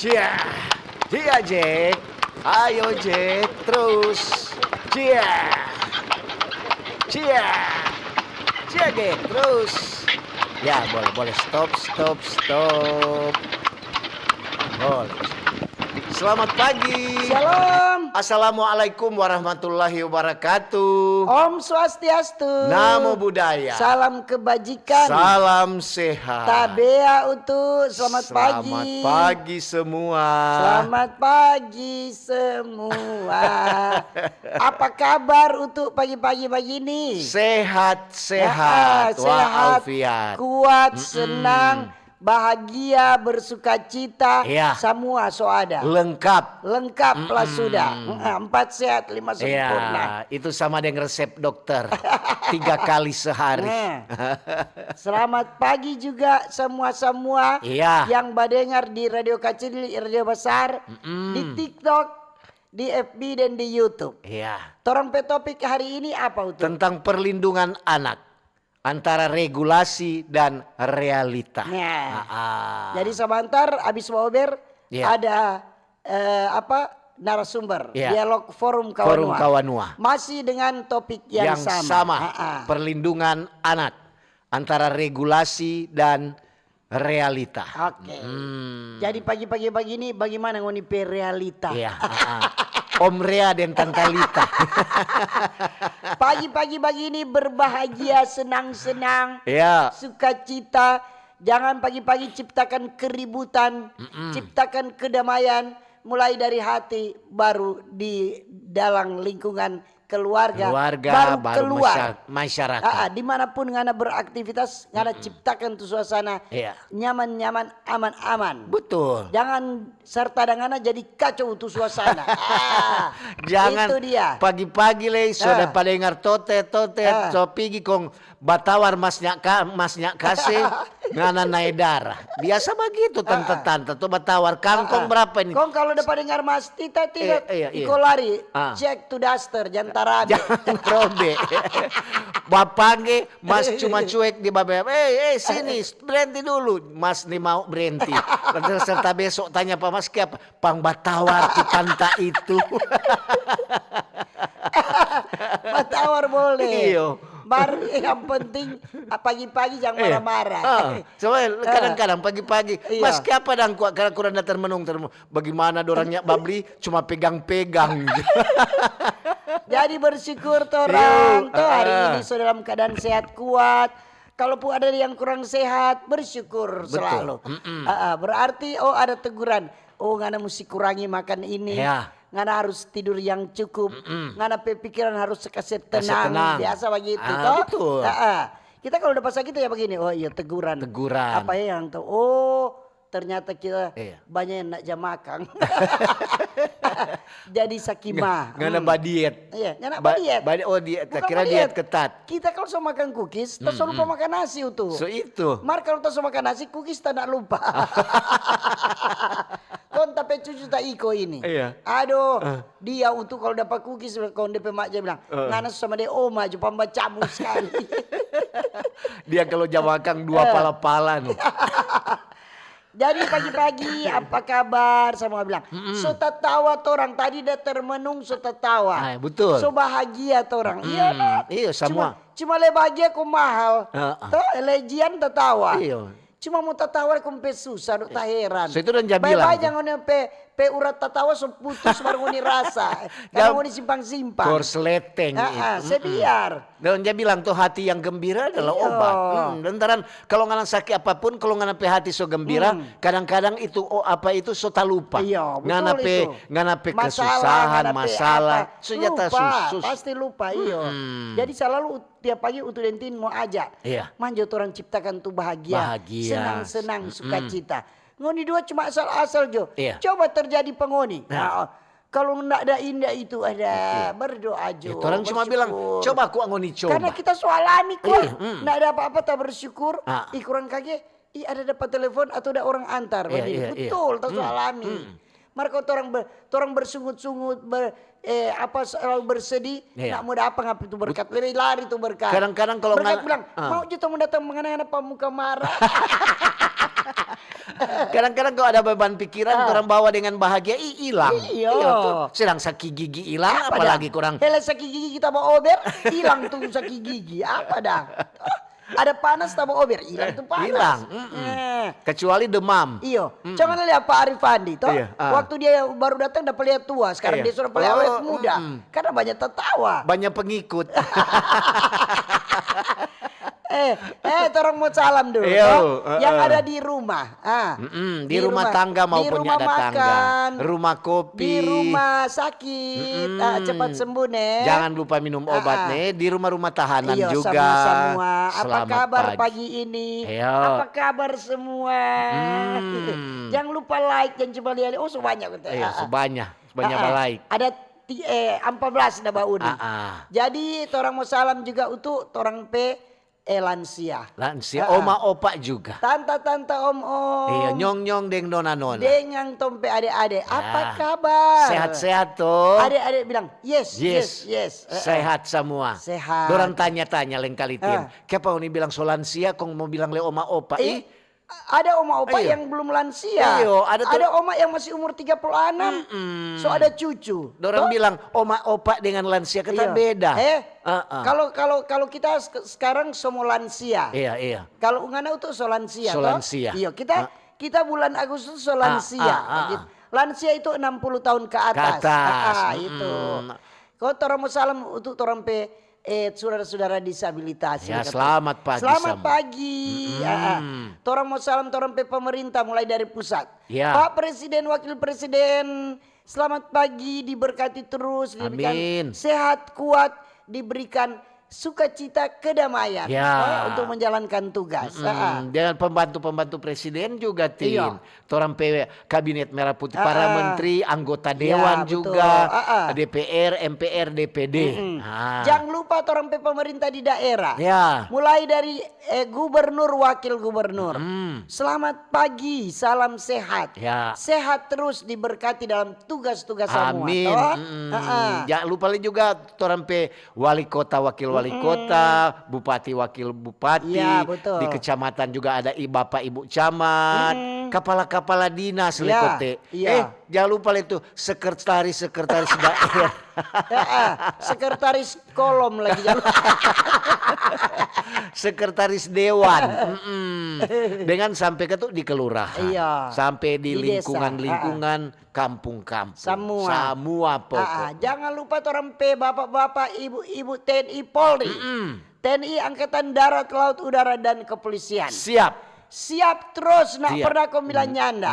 Cia, cia Jack, ayo Jack, terus. Cia, cia, cia Jack, terus. Ya boleh, stop. Boleh. Selamat pagi. Shalom. Assalamualaikum warahmatullahi wabarakatuh. Om Swastiastu. Namo Buddhaya. Salam kebajikan. Salam sehat. Tabea utuh. Selamat pagi. Selamat pagi semua. Selamat pagi semua. Apa kabar untuk pagi-pagi begini? Sehat sehat, walafiat. kuat, senang, bahagia, bersuka cita, Iya. semua soada. Lengkaplah sudah. 4 sehat, 5 sempurna. Ya, itu sama dengan resep dokter. 3 kali sehari. Nah, selamat pagi juga semua Iya. yang mendengar di Radio Kecil, Radio Besar, di TikTok, di FB dan di YouTube. Iya. Torang pe topik hari ini apa itu? Tentang perlindungan anak antara regulasi dan realita. Nah, jadi sebentar habis Bober Iya. ada narasumber Iya. dialog forum Forum Kawanua. Kawanua. Masih dengan topik yang sama. Perlindungan anak antara regulasi dan realita. Oke. Jadi pagi-pagi begini bagaimana ngoni pe realita? Iya. Om Rea dan Tante Lita. Pagi-pagi begini berbahagia, senang-senang, Iya. sukacita. Jangan pagi-pagi ciptakan keributan, ciptakan kedamaian. Mulai dari hati, baru di dalam lingkungan keluarga baru keluar. Masyarakat. Dimanapun ngana beraktivitas, ngana ciptakan tuh suasana Iya. nyaman-nyaman, aman-aman. Betul. Jangan serta dengan jadi kacau tuh suasana. Jangan itu dia. pagi-pagi le sudah pada dengar tote so pigi kong batawar masnya kasih ngana naik darah. Biasa begitu tante-tante tuh batawar kangkong berapa ini? Kong kalau dapat dengar mas Tita tidak Iya. iko lari cek to duster jangan tarabe. Jangan robe. Bapange mas cuma cuek di babe. Sini berhenti dulu. Mas nih mau berhenti. Serta besok tanya Pak Mas ke apa? Pang batawar di tanta itu. Batawar boleh. Iyo. Bar yang penting pagi-pagi jangan marah-marah. Soalnya kadang-kadang pagi-pagi Iya. Mas ke apa dang karena kurang termenung bagaimana dorangnya babli cuma pegang-pegang. Jadi bersyukur torang Iyo. tuh hari ini sudah dalam keadaan sehat kuat. Kalaupun ada yang kurang sehat bersyukur selalu. Berarti ada teguran. Oh ngana mesti kurangi makan ini. Ya. Ngana harus tidur yang cukup. Ngana pikiran harus kasih tenang. tenang. Biasa begitu toh. Betul. Kita kalau udah pas gitu ya begini. Oh iya teguran. Apa ya yang tahu? Oh ternyata kita banyak yang nak jam makan. Jadi sakimah. Ngana badiet. Iya, ngana badiet. Oh diet. Bukan Kira diet ketat. Kita kalau sama makan cookies, tak lupa makan nasi itu. So itu. Mar kalau tak makan nasi, cookies tak nak lupa. Kon tapi cucu tak iko ini. Iya. Aduh, dia untuk kalau dapat cookies, kon DP mak dia bilang, ngana sama dia oma, cuma bacamu sekali. Dia kalau jawakang 2 pala-palan. Jadi pagi-pagi apa kabar sama bilang. So tertawa torang tadi dah termenung so tertawa. Betul. So bahagia torang. Iya nak. Iya semua. Cuma le bahagia ku mahal. Toh lejian tertawa. Iya. Cuma mau tertawa ku pe susah duk tak heran. So itu dan jabilang. Baik jangan pe urat tertawa so putus baru ngoni rasa. Kalau ngoni simpang-simpang. Korsleteng itu. Sebiar. Dan dia bilang tuh hati yang gembira adalah obat. Lantaran kalau ngana sakit apapun, kalau ngana pe hati so gembira, kadang-kadang itu itu so tak lupa. Iya, betul ngana pe kesusahan, masalah, senjata sus. Pasti lupa, iya. Jadi selalu tiap pagi untuk dentin mau ajak. Iya. Manjot orang ciptakan tuh bahagia. Senang-senang, sukacita. Ngoni dua cuma asal-asal Jo. Iya. Coba terjadi pengoni. Kalau ndak ada indah itu ada berdoa Jo. Orang cuma bilang coba ku angoni coba. Karena kita alami kok. Ndak ada apa-apa tak bersyukur. Kurang kaget. Ada dapat telepon atau ada orang antar. Betul, tak alami. Mereka orang bersungut-sungut selalu bersedih, nak mau apa ngapa itu berkat, lebih lari itu berkat. Kadang-kadang kalau berkat bilang mau kita mau datang mengenai apa muka marah. Kadang-kadang kalau ada beban pikiran orang bawa dengan bahagia hilang. Iya. Tuh. Sedang sakit gigi hilang apalagi kurang. Hele sakit gigi kita bawa ober, hilang tuh sakit gigi. Apa dah? Ada panas tak bawa ober, hilang tuh panas. Hilang. Kecuali demam. Iya. Jangan lihat Pak Arif Andi toh. Iya. Waktu dia baru datang dapat lihat tua, sekarang Iya. dia sudah paling awet muda. Karena banyak tertawa. Banyak pengikut. Torang mau salam dulu. Yo, toh. Yang ada di rumah. Di rumah tangga maupun di rumah ada tangga. makan, Rumah kopi. di rumah sakit. Cepat sembuh nih. Jangan lupa minum obat nih. Di rumah-rumah tahanan Iya, juga. semua. Apa Selamat kabar pagi ini? Iya. Apa kabar semua? Jangan lupa like dan coba lihat. Oh sebanyak. Iya, sebanyak like. Ada 14 dah bau nih. Jadi orang mau salam juga untuk orang lansia. Lansia, oma opa juga. Tante om-om. Iya, nyong-nyong deng nona-nona. Dengan tompe adik-adik. Apa kabar? Sehat-sehat tuh. Adik-adik bilang yes. Sehat semua. Sehat. Dorang tanya-tanya lain kali tim. Kenapa ini bilang so lansia, kong mau bilang le oma opa. Ada oma opa yang belum lansia. Iyo, ada oma yang masih umur 36. So ada cucu. Dorang bilang oma opa dengan lansia kita beda. Kalau kita sekarang semua lansia. Iya. Kalau ungana itu so lansia. Lansia. Iya, kita bulan Agustus so lansia. Lansia itu 60 tahun ke atas. Itu. Kau orang mau salam untuk orang saudara-saudara disabilitas. Ya, selamat pagi. Selamat pagi. Orang mau salam orang pemerintah mulai dari pusat. Ya. Pak Presiden, Wakil Presiden, selamat pagi, diberkati terus, diberikan sehat, kuat, diberikan sukacita, kedamaian untuk menjalankan tugas. Dengan pembantu-pembantu presiden juga tim. Orang kabinet merah putih, para menteri, anggota dewan juga, DPR, MPR, DPD. Jangan lupa orang pemerintah di daerah. Ya. Mulai dari gubernur, wakil gubernur. Selamat pagi, salam sehat. Ya. Sehat terus diberkati dalam tugas-tugas semua. Amin. Jangan lupa juga orang wali kota, wakil wali kota, bupati, wakil bupati. Ya, betul. Di kecamatan juga ada bapak ibu camat, kepala-kepala dinas lekote. Jangan lupa itu sekretaris daerah. Sekretaris kolom lagi. Sekretaris dewan. Dengan sampai ke tuh di kelurahan. Sampai di lingkungan kampung-kampung. Semua pokok. Jangan lupa orang bapak-bapak, ibu-ibu TNI Polri. TNI Angkatan Darat, Laut, Udara dan Kepolisian. Siap terus, nak pernah kau bilang nyanda.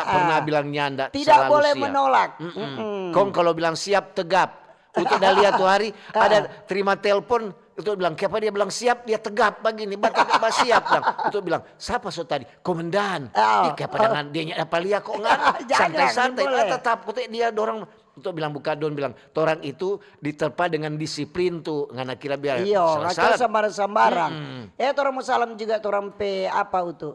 Pernah bilang nyanda. Tidak boleh menolak. Kong kalau bilang siap tegap. Untuk dah lihat tuh hari ada terima telepon itu bilang kenapa dia bilang siap, dia tegap begini batak siap bilang. Itu bilang siapa so tadi komandan. Kenapa dengan dia apa lihat kok nggak santai-santai tetap dia dorang untuk bilang buka don bilang orang itu diterpa dengan disiplin tuh ngana kira biar salah sambarang. Orang mau salam juga orang apa itu?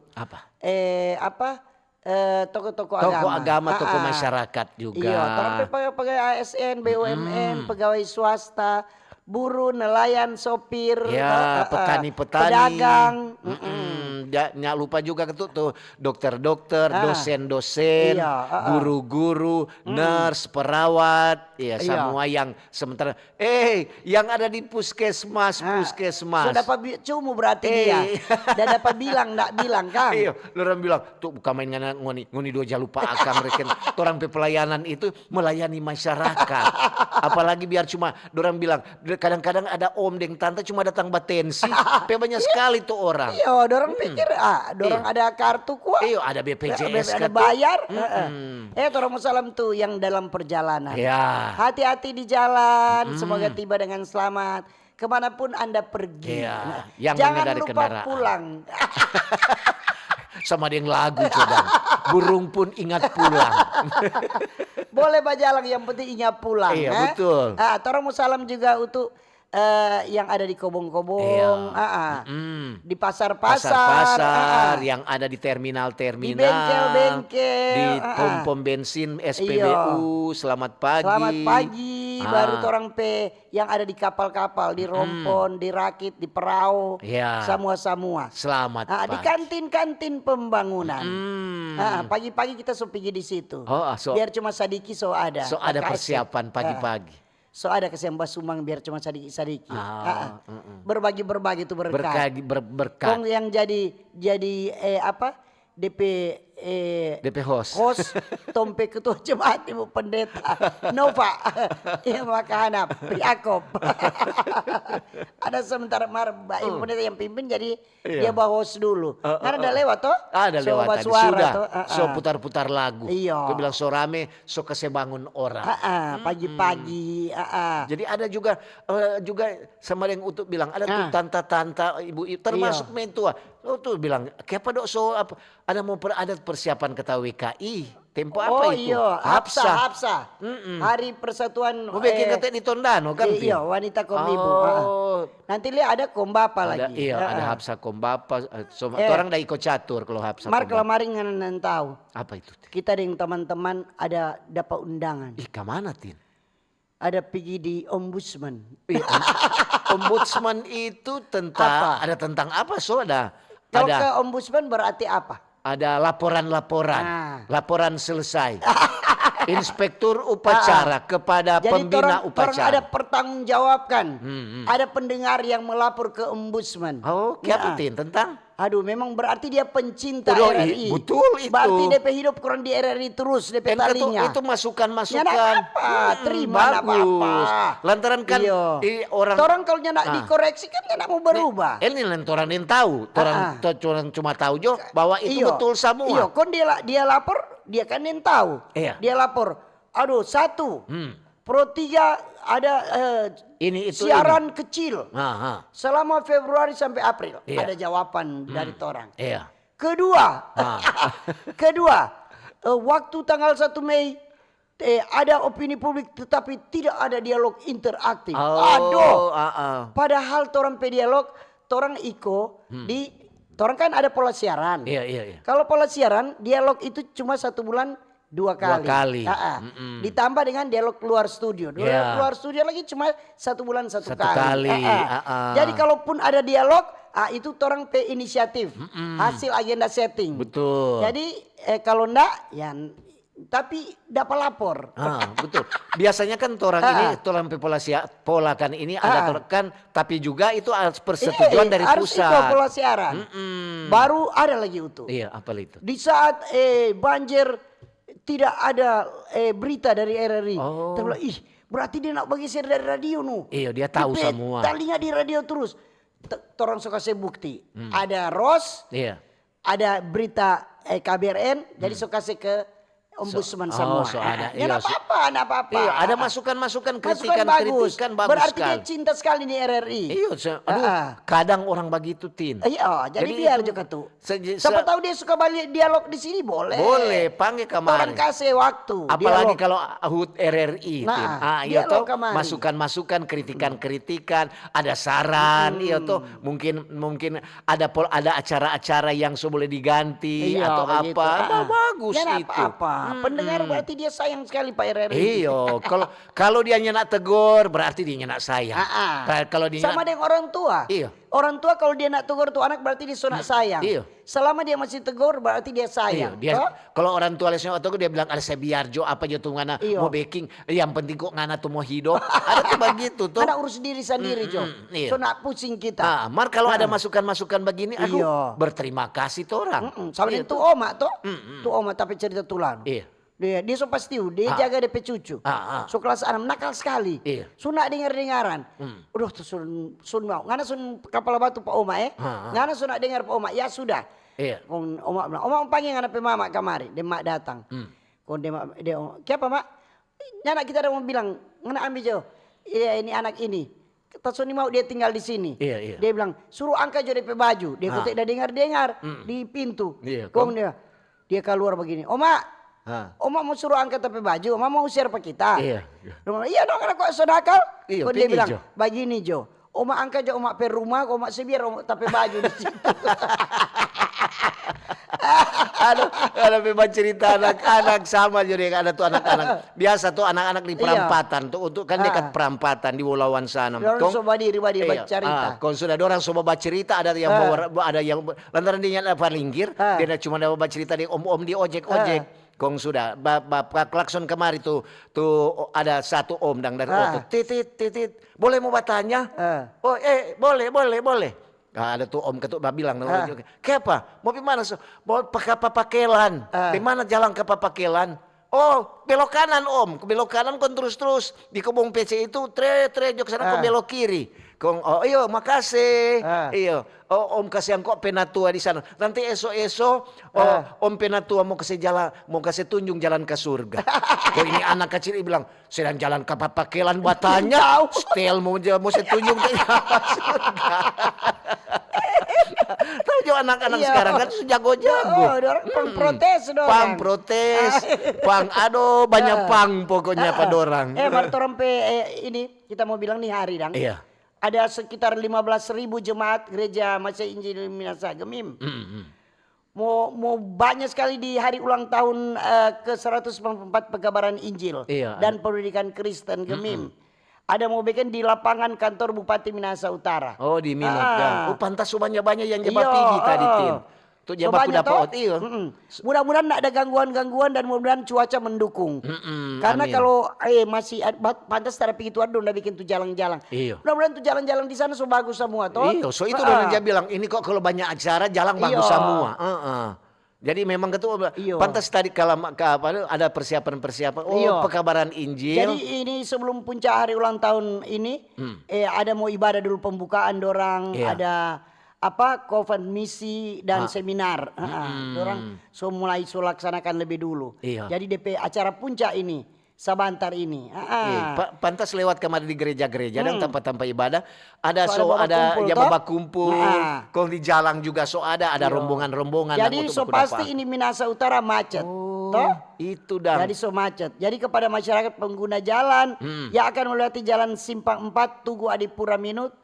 Toko-toko agama, toko masyarakat juga. Iya, orang pegawai ASN, BUMN, pegawai swasta, buruh, nelayan, sopir, petani-petani, pedagang. Jangan lupa juga tuh dokter-dokter, dosen-dosen, guru-guru, nurse, perawat, semua yang sementara. Yang ada di puskesmas. Sudah dapat cumu berarti dia. Dan dapat bilang, enggak bilang kan? Iya, orang bilang tuh bukan main ngoni dua jangan lupa akan mereka. Orang pelayanan itu melayani masyarakat. Apalagi biar cuma orang bilang kadang-kadang ada om deng tante cuma datang batensi, banyak sekali tuh orang. Iya, orang pikir dorang ada kartu kuat. Iya, ada BPJS ada bayar. Orang mau salam tuh yang dalam perjalanan. Hati-hati di jalan, semoga tiba dengan selamat. Kemanapun Anda pergi. Jangan lupa kendaraan. Pulang. Sama ada yang lagu coba. Burung pun ingat pulang. Boleh bajalang, yang penting ingat pulang. Iya, betul. Orang mau salam juga untuk yang ada di kobong-kobong, di pasar-pasar, yang ada di terminal-terminal, di bengkel-bengkel, di pom-pom bensin SPBU. Selamat pagi. baru orang yang ada di kapal-kapal, di rompon, di rakit, di perahu, Ya. semua. Selamat Di pagi. kantin-kantin pembangunan. Pagi-pagi kita pergi di situ. Biar cuma sadiki ada. So ada persiapan pagi-pagi. So ada kesembah sumang biar cuma sadiki. Berbagi itu berkah. Berkat. Kong yang jadi DP host. tompe ketua jemaat ibu pendeta Nova ya makanya Priakob ada sementara ibu pendeta yang pimpin jadi dia bawa host dulu karena ada lewat toh ada lewat tadi suara sudah toh, so putar-putar lagu Iya. Kau bilang so rame so kesebangun orang pagi-pagi jadi ada juga sama yang untuk bilang ada tuh tanta-tanta ibu-ibu termasuk mentua tuh bilang kenapa dok so apa ada ada persiapan kata WKI tempo apa itu Hapsa Hari Persatuan mau bikin kata di Tondano kan iya wanita kaum ibu nanti lihat ada kombapa lagi ada Hapsa kombapa orang dah ikut catur kalau Hapsa kemarin ngan tahu apa itu kita dengan teman-teman ada dapat undangan kemana Tin ada pergi di ombudsman ombudsman itu tentang ada tentang apa kalau ke ombudsman berarti apa? Ada laporan selesai. Inspektur upacara kepada pembina upacara. Jadi ada pertanggungjawabkan. Ada pendengar yang melapor ke ombudsman. Apa Tin tentang? Aduh, memang berarti dia pencinta RRI. Betul itu. Berarti DP hidup kurang di RRI terus, DP talinya. Itu masukan-masukan. Terima bagus. Lantaran kan orang kalau nyak dikoreksi kan nyak mau berubah. Ini orang yang tahu, orang cuma tahu jo bahwa itu betul semua. Iya, kon dia lapor, dia kan yang tahu. Dia lapor. Aduh, 1. Pro 3 ada siaran kecil selama Februari sampai April ada jawaban dari orang. Kedua, waktu tanggal 1 Mei ada opini publik tetapi tidak ada dialog interaktif. Padahal orang dialog, orang orang kan ada pola siaran. Kalau pola siaran dialog itu cuma 1 bulan 2 kali. Ditambah dengan dialog keluar studio. Keluar studio lagi cuma 1 bulan 1 kali. Jadi kalaupun ada dialog, itu orang inisiatif. Hasil agenda setting. Betul. Jadi kalau enggak, ya tapi dapat lapor. Betul. Biasanya kan orang polakan ini ada kan, tapi juga itu harus persetujuan dari pusat. Harus pola siaran. Baru ada lagi itu. Apa itu? Di saat banjir tidak ada berita dari RRI. Kita bilang, berarti dia nak bagi share dari radio nu. Iya, dia tahu semua. Talinya di radio terus. Orang suka saya bukti. Ada ROS, ada berita KBRN, jadi suka saya ke ombudsman semua. Ada apa-apa. Ada masukan-masukan, kritikan bagus. Berarti dia cinta sekali nih RRI. Kadang orang begitu Tin. Jadi biar juga tuh. Siapa tahu dia suka balik dialog di sini boleh. Boleh, panggil kemarin. Orang kasih waktu. Apalagi kalau HUT RRI Tin. Masukan-masukan, kritikan-kritikan, ada saran, mungkin ada acara-acara yang boleh diganti atau apa. Bagus itu. Pendengar berarti dia sayang sekali Pak RRI. Iya, kalau dia nak tegur berarti dia nak sayang. Kalau dia sama dengan orang tua. Orang tua kalau dia nak tegur tuh anak berarti dia nak sayang. Selama dia masih tegur berarti dia sayang. Kalau orang tua lesnya atau dia bilang saya biar jo apa jo tuh ngana mau baking, yang penting kok ngana tuh mau hidup. Ada tuh begitu tuh. Ada urus diri sendiri jo. So nak pusing kita. Mar kalau ada masukan-masukan begini, aku berterima kasih tuh orang. Sama itu oma tuh. Tuh oma tapi cerita tulang. Dia so pasti dia jaga DP cucu. So kelas 6 nakal sekali. So nak dengar-dengaran. Udah tuh sun mau. Ngana sun kapal batu Pak Oma Ngana sun nak dengar Pak Oma. Ya sudah. Oma bilang, Oma panggil ngana pe mama kamari. Dia mak datang. Dia kenapa mak? Anak kita ada mau bilang, ngana ambil jauh. Iya ini anak ini. Tasoni mau dia tinggal di sini. Dia bilang, suruh angkat jauh DP baju. Dia kutek dah dengar-dengar di pintu. Dia keluar begini. Oma mau suruh angkat tapi baju, Oma mau share apa kita? Iya dong, karena kok sodakal. Kok dia bilang, begini Jo, Oma angkat Jo, Oma per rumah, Oma sebiar, Oma tapi baju di situ. Ada memang cerita anak-anak sama jadi ada tuh anak-anak. Biasa tuh anak-anak di perampatan tuh untuk kan dekat perampatan di Wulawan sana. Orang coba diri bercerita. Kalau sudah ada orang coba bercerita ada yang ada yang lantaran dia apa linggir, dia cuma ada bercerita di om-om di ojek-ojek. Kong sudah bapak klakson kemari tuh ada satu om dari auto titit boleh mau bertanya oh boleh ada tuh om ketuk bilang kenapa mau di mana mau pakai pakelan di mana jalan ke pakelan oh belok kanan om ke belok kanan kon terus di kebun PC itu jok sana ke belok kiri kong oh iyo makasih iyo oh om kasih angkot penatua di sana nanti esok om penatua mau kasih tunjuk jalan ke surga. Kok ini anak kecil bilang sedang jalan ke pakelan batanya setel mau saya tunjuk jalan ke surga. Tahu juga anak-anak sekarang kan jago-jago. Pang protes dong. Pang protes. Pang aduh banyak pang pokoknya pada orang. Martorong ini kita mau bilang nih hari dang. Iya. Ada sekitar 15.000 jemaat gereja Masjid Injil Minasa Gemim. Mau banyak sekali di hari ulang tahun ke-194 pekabaran Injil dan pendidikan Kristen Gemim. Ada mau bikin di lapangan kantor Bupati Minahasa Utara. Oh di Minot ya. Oh pantas banyak-banyak yang jebak pergi tadi Tin. Tuh jebak udah paut iyo. Mudah-mudahan tidak ada gangguan-gangguan dan mudah-mudahan cuaca mendukung. Karena kalau masih pantas tidak begitu ada udah bikin tuh jalan-jalan. Mudah-mudahan tuh jalan-jalan di sana so bagus semua toh. Iya, so itu orang dia bilang ini kok kalau banyak acara jalan bagus semua. Jadi memang ketua pantas tadi kalau ada persiapan-persiapan. Pekabaran Injil. Jadi ini sebelum puncak hari ulang tahun ini ada mau ibadah dulu pembukaan dorang, ada konferensi dan seminar. Dorang mulai laksanakan lebih dulu. Jadi DP acara puncak ini sabantar ini. Pantas lewat kemarin di gereja-gereja dan tempat-tempat ibadah ada yang kumpul. Kalau di jalan juga ada rombongan-rombongan. Jadi pasti ini Minahasa Utara macet. Toh? Itu dah. Jadi macet. Jadi kepada masyarakat pengguna jalan yang akan melewati jalan Simpang 4 Tugu Adipura Minut.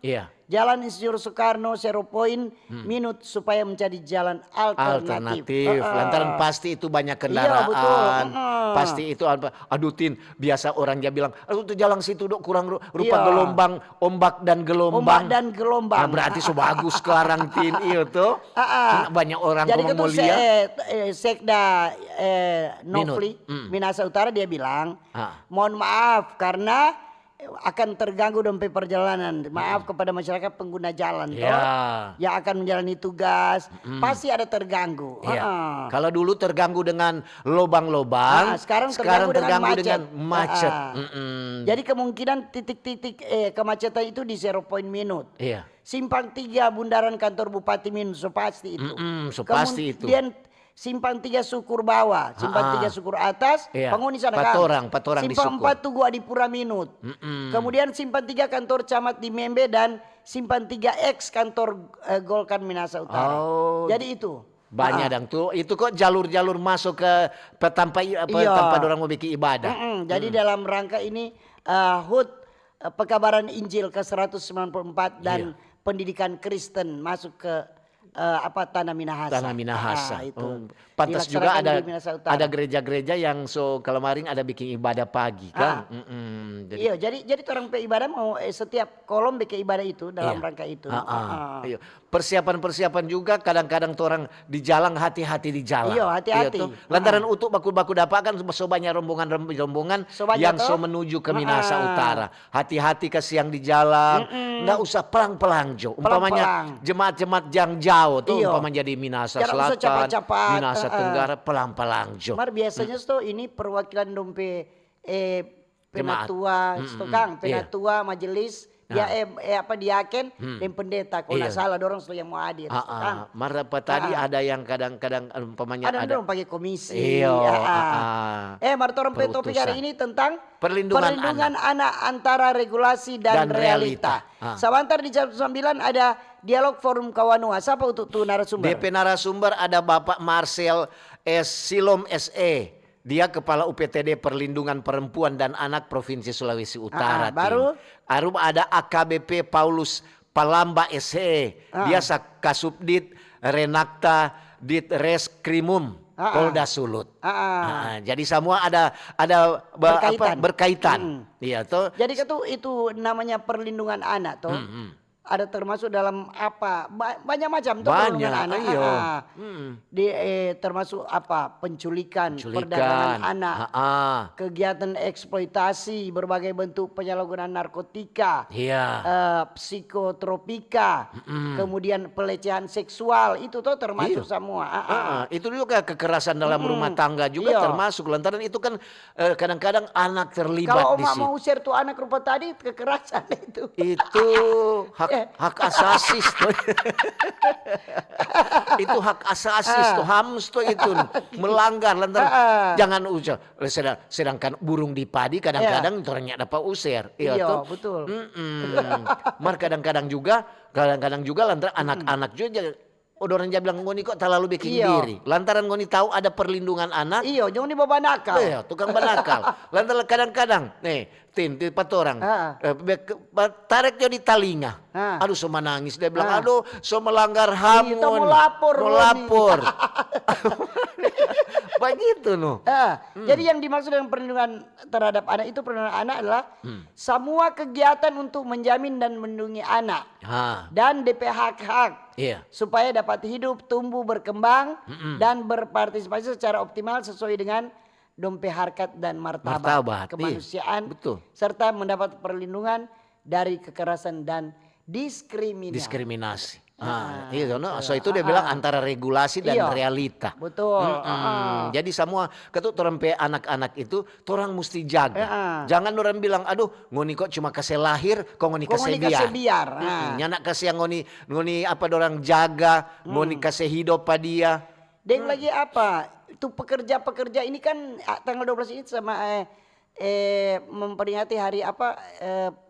Jalan Insinyur Soekarno 0 Point Minut supaya menjadi jalan alternatif. Lantaran pasti itu banyak kendaraan. Betul. Pasti itu aduh Tin, biasa orang dia bilang, aduh tuh jalan situ dok kurang rupa gelombang, ombak dan gelombang. Nah, berarti so bagus sekarang Tin itu tuh. Banyak orang jadi mau lihat. Sekda Nofli Minahasa Utara dia bilang, mohon maaf karena akan terganggu dompet perjalanan. Maaf kepada masyarakat pengguna jalan yang akan menjalani tugas pasti ada terganggu. Kalau dulu terganggu dengan lobang-lobang, sekarang terganggu dengan macet. Jadi kemungkinan titik-titik kemacetan itu di 0 Point Minut. Simpang 3 bundaran kantor Bupati Minut so pasti itu. Pasti itu. Kemudian Simpang 3 Sukur bawah, Simpang 3 Sukur atas, penghuni sana kan. Patorang di Simpang Sukur. 4 Tugu Adipura Minut. Kemudian Simpang 3 kantor Camat di Membe dan Simpang 3X kantor Golkar Minahasa Utara. Jadi itu. Banyak dang tuh. Itu kok jalur-jalur masuk ke tempat orang mau bikin ibadah. Jadi dalam rangka ini HUT Pekabaran Injil ke-194 dan pendidikan Kristen masuk ke Tanah Minahasa. Itu. Pantas juga ada gereja-gereja yang kalau kemarin ada bikin ibadah pagi kan. Jadi orang ibadah mau setiap kolom bikin ibadah itu dalam rangka itu. Persiapan juga kadang-kadang orang di jalan hati-hati di jalan. Hati-hati. Lantaran untuk baku-baku dapat kan so banyak rombongan yang menuju ke Minahasa Utara. Hati-hati ke siang di jalan. Nggak usah pelang-pelang jo. Umpamanya jemaat-jemaat yang jauh tuh umpamanya jadi Minahasa Selatan, Minahasa Tenggara pelang-pelang jo. Mar biasanya ini perwakilan dompe penatua, penatua majelis diaken dan pendeta kalau nggak salah dorong yang mau hadir. Tadi ada yang kadang-kadang umpamanya ada dorong pakai komisi. Martorong topik hari ini tentang perlindungan anak antara regulasi dan realita. Sebentar di jam 9 ada dialog forum Kawanua. Siapa untuk tuh narasumber? DP narasumber ada Bapak Marcel Silom SE. Dia Kepala UPTD Perlindungan Perempuan dan Anak Provinsi Sulawesi Utara. Baru ada AKBP Paulus Palamba SE, biasa Kasubdit Renakta Ditreskrimum Polda Sulut. Jadi semua ada berkaitan. Iya toh. Jadi itu namanya perlindungan anak toh. Ada termasuk dalam apa banyak macam tuh perlindungan anak. Iya. Termasuk apa penculikan, perdagangan anak, kegiatan eksploitasi, berbagai bentuk penyalahgunaan narkotika, psikotropika, kemudian pelecehan seksual itu tuh termasuk semua. Itu juga kekerasan dalam rumah tangga juga termasuk, lantaran itu kan kadang-kadang anak terlibat kalau di emak situ. mau share tuh anak rupa tadi kekerasan itu. Itu hak asasi tuh. Itu hak asasi tuh, HAMS tuh itu melanggar lantaran jangan usir. Sedangkan burung di padi kadang-kadang orangnya dapat usir. Iya betul. Mar kadang-kadang juga lantaran anak-anak juga orang dia bilang ngoni kok terlalu bikin diri. Lantaran ngoni tahu ada perlindungan anak. Iya, jangan dibawa nakal. Iya, tukang banakal. Lantaran kadang-kadang nih, empat orang. Tarik dia di talinga. Aduh, so menangis. Dia bilang, aduh, so melanggar HAM. Kita mau lapor. Begitu no. Jadi yang dimaksud dengan perlindungan terhadap anak itu perlindungan anak adalah semua kegiatan untuk menjamin dan melindungi anak dan DP hak-hak supaya dapat hidup, tumbuh, berkembang dan berpartisipasi secara optimal sesuai dengan dompe harkat dan martabat kemanusiaan, serta mendapat perlindungan dari kekerasan dan diskriminasi. So itu dia bilang antara regulasi dan realita. Betul. Jadi semua terempe anak-anak itu orang mesti jaga. Jangan orang bilang, aduh ngoni kok cuma kasih lahir, kok ngoni kasih biar. Nyanak kasih yang ngoni apa orang jaga, ngoni kasih hidup pada dia. Deng lagi apa? Itu pekerja-pekerja ini kan tanggal 12 ini sama memperingati hari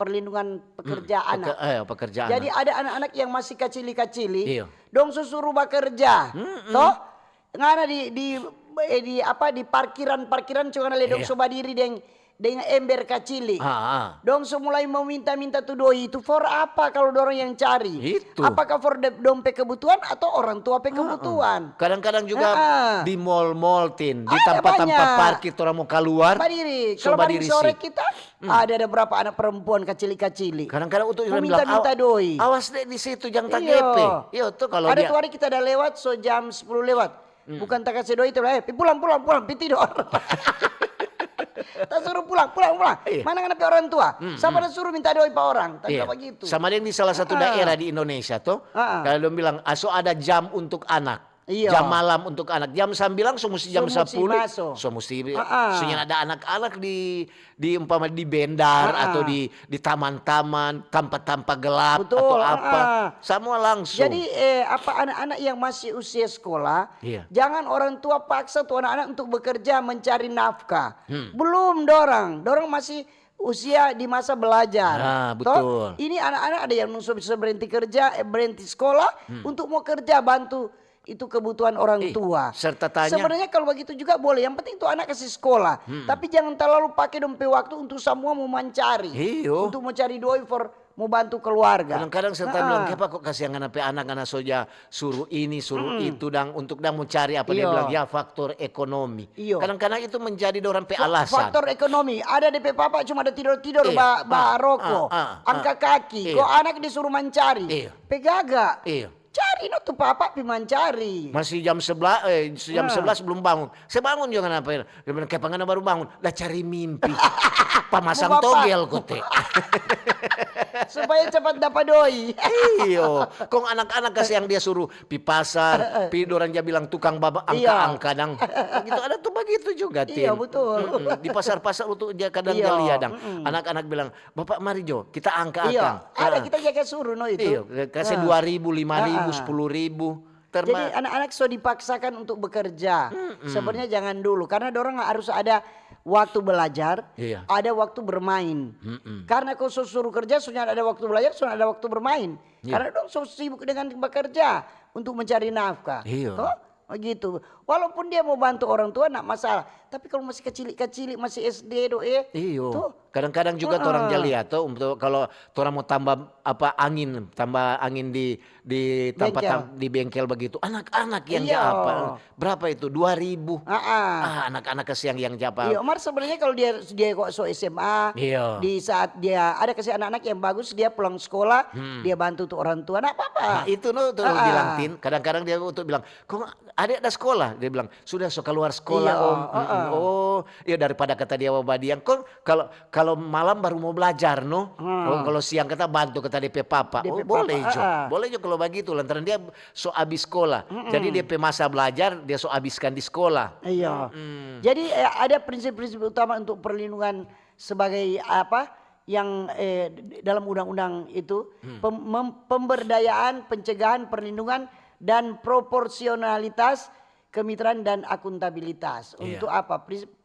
perlindungan pekerja anak. Pekerja Jadi anak. ada anak-anak yang masih kacili-kacili, dong suruh bekerja. Toh ngana di parkiran cuma ada dong soba diri dengan ember kacili. Dong mulai mau minta tuh doi itu for apa kalau dorong yang cari? Itu. Apakah for dompe kebutuhan atau orang tua kebutuhan? Kadang-kadang juga di mall-mall di tempat-tempat parkir orang mau keluar. Badiri. Kalau badiri sore kita ada berapa anak perempuan kacili-kacili. Kadang-kadang untuk minta doi. Awas deh di situ jangan tagepe. Iya tuh kalau ada tuh hari kita udah lewat jam 10 lewat. Bukan tak kasih doi itu pulang tidur. Tak suruh pulang. Mana ngapain orang tua? Sama suruh minta doi pak orang. Tak begitu. Sama yang di salah satu daerah di Indonesia tuh. Kalau dia bilang, ada jam untuk anak. Jam malam untuk anak. Jam 9 mesti jam 10. Mesti ada anak-anak di umpama di bendar atau di taman-taman, tampak gelap. Betul, atau apa. Semua langsung. Jadi anak-anak yang masih usia sekolah, jangan orang tua paksa tuh anak-anak untuk bekerja mencari nafkah. Belum dorang masih usia di masa belajar. Betul. Ini anak-anak ada yang bisa berhenti sekolah untuk mau kerja bantu itu kebutuhan orang tua. Serta tanya. Sebenarnya kalau begitu juga boleh. Yang penting itu anak kasih sekolah. Tapi jangan terlalu pakai dompe waktu untuk semua mau mencari. Untuk mencari doi mau bantu keluarga. Kadang-kadang serta bilang, kenapa kok kasih anak-anak soja suruh ini, suruh itu, untuk mau cari apa dia bilang, faktor ekonomi. Kadang-kadang itu menjadi orang alasan. Faktor ekonomi. Ada DP papa cuma ada tidur-tidur, rokok, angkat kaki. Kok anak disuruh mencari. Pegaga. Cari tuh papa pimancari. Masih jam 11 belum bangun. Saya bangun juga kenapa? Dia bilang kayak baru bangun. Lah cari mimpi. Pamasang togel kote. Supaya cepat dapat doi. Iyo, kong anak-anak kasih yang dia suruh pi pasar, pi orang dia bilang tukang baba angka-angka dang. Gitu ada tuh begitu juga Tin. Iya betul. Di pasar-pasar untuk dia kadang dia lihat dang. Anak-anak bilang, "Bapak mari Jo, kita angka-angka." Ada kita jaga suruh itu. Iya, kasih 2.000, 5.000, 10.000. Jadi anak-anak so dipaksakan untuk bekerja. Sebenarnya jangan dulu karena dorang harus ada waktu belajar, ada waktu bermain. Karena kalau suruh kerja sudah ada waktu belajar, sudah ada waktu bermain. Karena dong so sibuk dengan bekerja untuk mencari nafkah. Gitu. Walaupun dia mau bantu orang tua enggak masalah. Tapi kalau masih kecil-kecil masih SD Iyo. tuh Kadang-kadang juga orang jali atau untuk kalau orang mau tambah tambah angin di tempat di bengkel begitu. Anak-anak yang apa? Berapa itu? 2.000. Anak-anak kesiang yang japa. Iya, Omar sebenarnya kalau dia kok SMA, di saat dia ada kasih anak-anak yang bagus, dia pulang sekolah, dia bantu tuh orang tua, enggak apa-apa. Nah, itu tuh bilang Tin, kadang-kadang dia untuk bilang, "Kok adik ada sekolah?" Dia bilang, "Sudah keluar sekolah, Om." Oh, ya daripada kata dia Wabadian, "Kok kalau malam baru mau belajar, no?" Oh, kalau siang kata bantu kata DP papa. DP boleh papa, jo. Boleh jo kalau begitu lantaran dia so habis sekolah. Jadi DP masa belajar dia so habiskan di sekolah. Iya. Jadi ada prinsip-prinsip utama untuk perlindungan sebagai apa yang dalam undang-undang itu pemberdayaan, pencegahan, perlindungan dan proporsionalitas, kemitraan dan akuntabilitas. Untuk apa?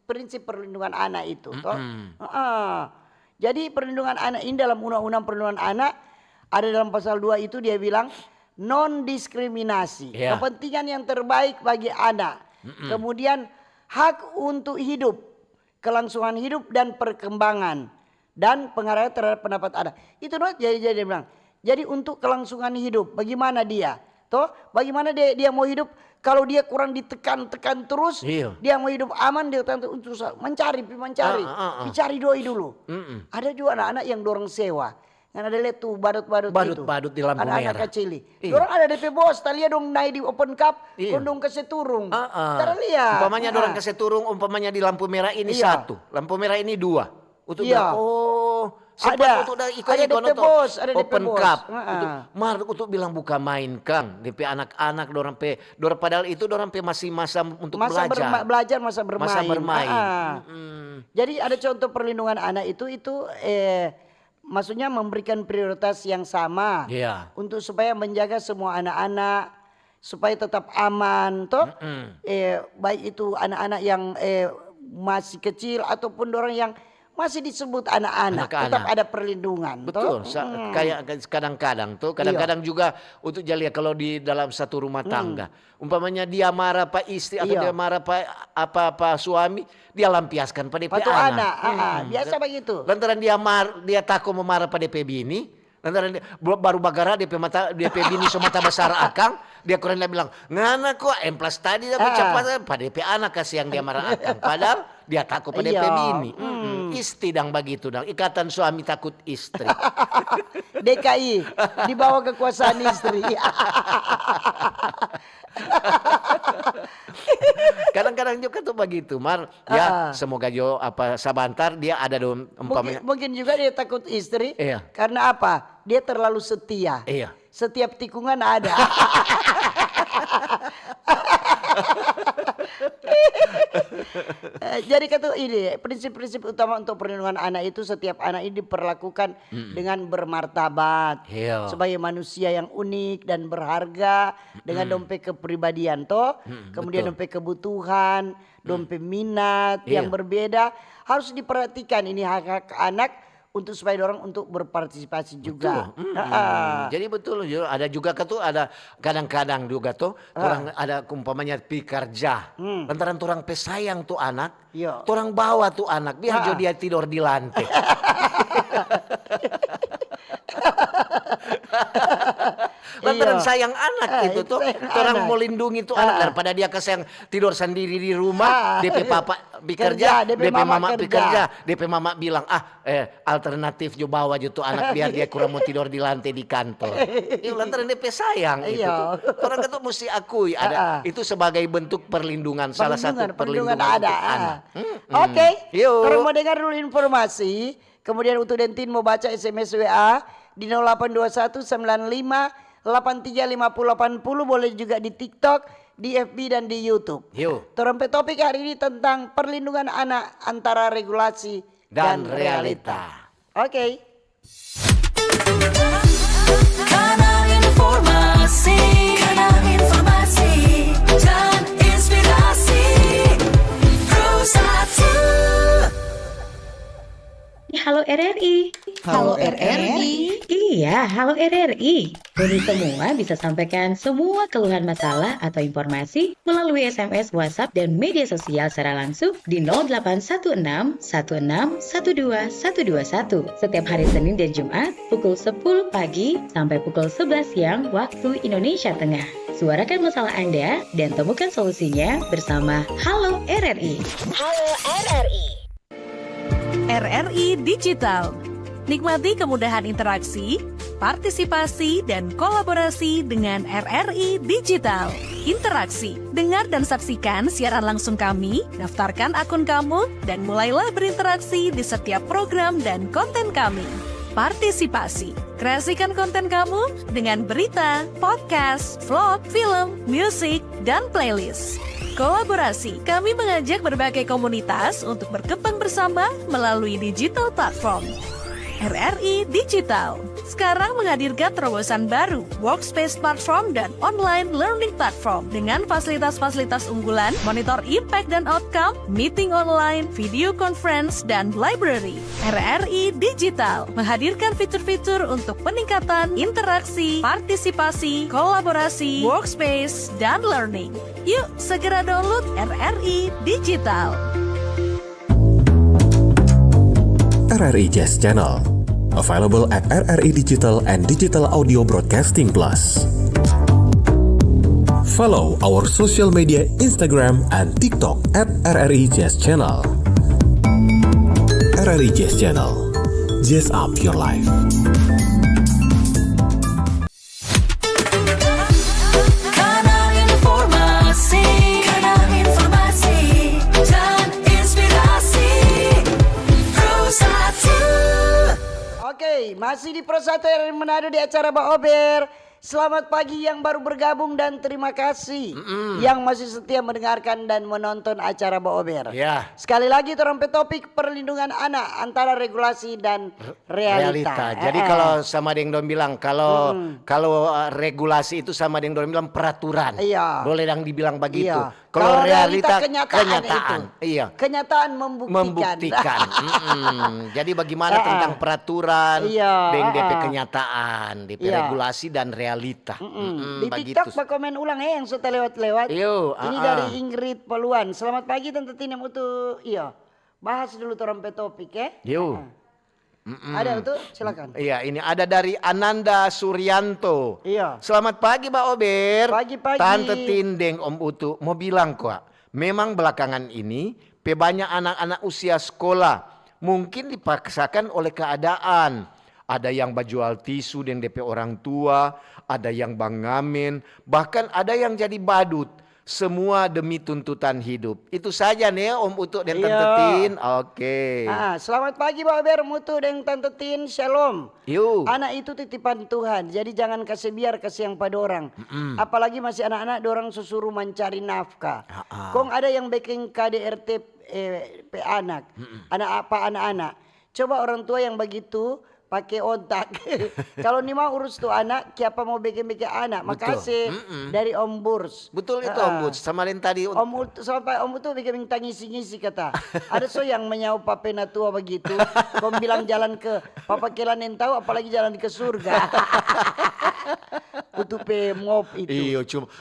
Prinsip perlindungan anak itu. Jadi perlindungan anak ini dalam undang-undang perlindungan anak ada dalam pasal 2 itu dia bilang non diskriminasi, kepentingan yang terbaik bagi anak. Kemudian hak untuk hidup, kelangsungan hidup dan perkembangan dan pengaruh terhadap pendapat anak. Itu jadi dia bilang. Jadi untuk kelangsungan hidup bagaimana dia? Bagaimana dia mau hidup kalau dia kurang ditekan terus, dia mau hidup aman, dia untuk mencari, dicari doi dulu. Ada juga anak-anak yang dorong sewa. Yang ada lihat tuh badut di lampu merah. Anak-anak kecil. Dorang ada DP bos, tadi dong naik di open cup, kondong ke seturung. Lihat. Umpamanya dorang ke seturung, umpamanya di lampu merah ini 1, lampu merah ini 2. Untuk ada DP bos, ada DP open bos. cup. Untuk bilang buka main Kang, DP anak-anak dorang padahal itu dorang masih masa untuk belajar. Masa bermain. Jadi ada contoh perlindungan anak itu maksudnya memberikan prioritas yang sama untuk supaya menjaga semua anak-anak supaya tetap aman baik itu anak-anak yang masih kecil ataupun orang yang masih disebut anak-anak tetap ada perlindungan. Betul. Kayak kadang-kadang juga untuk jalia kalau di dalam satu rumah tangga. Umpamanya dia marah pak istri atau dia marah pak suami, dia lampiaskan pada DP anak. Biasa begitu. Lantaran dia takut memarah pada DP bini. Lantaran baru bagara DP bini so mata besar akang, dia kurang bilang, "Ngana kok emplas tadi tapi cepat pada DP anak kasih yang dia marah akang." Padahal dia takut pada DP bini. Istri dang begitu dang, ikatan suami takut istri. DKI di bawah kekuasaan istri. Kadang-kadang juga tuh begitu, Mar. Ya, semoga jo sabantar dia ada dong umpamanya. Mungkin juga dia takut istri. Karena apa? Dia terlalu setia. Setiap tikungan ada. Jadi ini prinsip-prinsip utama untuk perlindungan anak itu setiap anak ini diperlakukan dengan bermartabat sebagai manusia yang unik dan berharga dengan dompet kepribadian kemudian dompet kebutuhan, dompet minat yang berbeda harus diperhatikan ini hak-hak anak untuk supaya orang untuk berpartisipasi juga. Jadi betul ada juga ada kadang-kadang juga orang ada umpamanya pikerja. Lantaran orang pesayang tuh anak, orang bawa tuh anak biar dia tidur di lantai. Lantaran sayang anak itu orang mau lindungi tuh anak daripada dia kesayang tidur sendiri di rumah, DP papa bekerja, DP mama bekerja, DP mama bilang alternatif jo bawa jo tuh anak biar dia kurang mau tidur di lantai di kantor. Lantaran DP sayang itu tuh. Orang itu mesti akui ada itu sebagai bentuk perlindungan salah satu perlindungan untuk anak. Oke. Kalau mau dengar dulu informasi, kemudian untuk Dentin mau baca SMS WA di 0821 95 835080 boleh juga di TikTok, di FB dan di YouTube. Topik hari ini tentang perlindungan anak antara regulasi dan realita. Oke. Kanal informasi dan inspirasi Pro1. Halo RRI. Halo RRI. Iya, halo RRI. Kami semua bisa sampaikan semua keluhan masalah atau informasi melalui SMS, WhatsApp, dan media sosial secara langsung di 0816 16 12 121 setiap hari Senin dan Jumat pukul 10 pagi sampai pukul 11 siang waktu Indonesia Tengah. Suarakan masalah Anda dan temukan solusinya bersama Halo RRI. Halo RRI. RRI Digital. Nikmati kemudahan interaksi, partisipasi, dan kolaborasi dengan RRI Digital. Interaksi, dengar dan saksikan siaran langsung kami, daftarkan akun kamu, dan mulailah berinteraksi di setiap program dan konten kami. Partisipasi, kreasikan konten kamu dengan berita, podcast, vlog, film, musik, dan playlist. Kolaborasi, kami mengajak berbagai komunitas untuk berkembang bersama melalui digital platform. RRI Digital sekarang menghadirkan terobosan baru, workspace platform dan online learning platform dengan fasilitas-fasilitas unggulan, monitor impact dan outcome, meeting online, video conference, dan library. RRI Digital menghadirkan fitur-fitur untuk peningkatan interaksi, partisipasi, kolaborasi, workspace, dan learning. Yuk, segera download RRI Digital. RRI Jazz Channel, available at RRI Digital and Digital Audio Broadcasting Plus. Follow our social media Instagram and TikTok at RRI Jazz Channel. RRI Jazz Channel, jazz up your life. Kanal informasi, dan inspirasi. Pro 1. Oke, masih di Pro 1 RRI Manado di acara Pak Ober. Selamat pagi yang baru bergabung dan terima kasih yang masih setia mendengarkan dan menonton acara Pak Ober. Ya. Sekali lagi terompe topik perlindungan anak antara regulasi dan realita. Jadi kalau sama Deng Don bilang kalau regulasi itu sama Deng Don bilang peraturan. Iya. Boleh yang dibilang begitu. Iya. Kalau realita kenyataan itu. Iya. Kenyataan membuktikan. Jadi bagaimana tentang peraturan, Iya, Deng DP kenyataan, DP Iya. regulasi dan realita. Di TikTok pak komen ulang yang sudah lewat-lewat. Yo, Ini dari Ingrid Peluan. Selamat pagi Tante Tina Mutu. Iya. Bahas dulu terompe topik ya. Yo. Ada itu silakan. Iya, ini ada dari Ananda Suryanto. Iya. Selamat pagi, Mbak Ober. Pagi-pagi. Tante Tindeng, Om Utu. Mau bilang kok, memang belakangan ini banyak anak-anak usia sekolah mungkin dipaksakan oleh keadaan. Ada yang bajual tisu dan DP orang tua, ada yang bang ngamen, bahkan ada yang jadi badut. Semua demi tuntutan hidup. Itu saja nih Om Utu dan Tante Tin. Oke. Selamat pagi Pak Ber, Mutu dan Tante Tin. Shalom. Yuk. Anak itu titipan Tuhan. Jadi jangan kasih biar kasih yang pada orang. Apalagi masih anak-anak dorang susuruh mencari nafkah. Kong ada yang bikin KDRT anak. Anak apa anak-anak. Coba orang tua yang begitu pakai otak. Kalau nih mau urus tuh anak, siapa mau bikin-bikin anak? Makasih dari Om Burs. Betul itu Om Burs. Sama yang tadi. Sampai Om tuh bikin minta ngisi-ngisi kata. Ada so yang menyau papena tua begitu. Kau bilang jalan ke Papa Kelan yang tahu, apalagi jalan ke surga. Untuk ngop itu. Iyo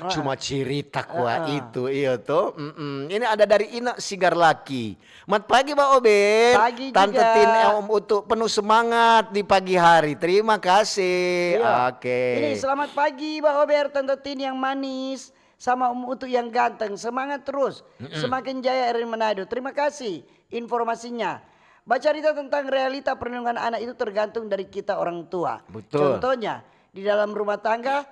cuma cerita kuah itu. Iyo tuh. Ini ada dari Ina Sigar Laki. Mat pagi Mbak Ober. Pagi Tante juga. Tin Om Utu penuh semangat di pagi hari. Terima kasih. Iya. Oke. Ini selamat pagi Mbak Ober, Tante Tin yang manis. Sama Om Utu yang ganteng. Semangat terus. Semakin jaya RRI Manado. Terima kasih informasinya. Baca cerita tentang realita perlindungan anak itu tergantung dari kita orang tua. Betul. Contohnya di dalam rumah tangga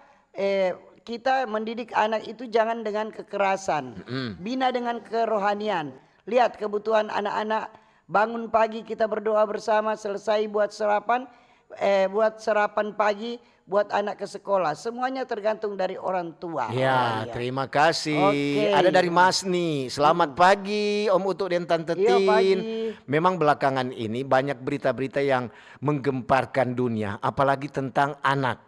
kita mendidik anak itu jangan dengan kekerasan. Bina dengan kerohanian. Lihat kebutuhan anak-anak. Bangun pagi kita berdoa bersama, selesai buat sarapan pagi buat anak ke sekolah. Semuanya tergantung dari orang tua. Ya, terima kasih. Oke. Ada dari Mas nih. Selamat pagi Om Utu dan Tante Iya, Tin. pagi. Memang belakangan ini banyak berita-berita yang menggemparkan dunia, apalagi tentang anak.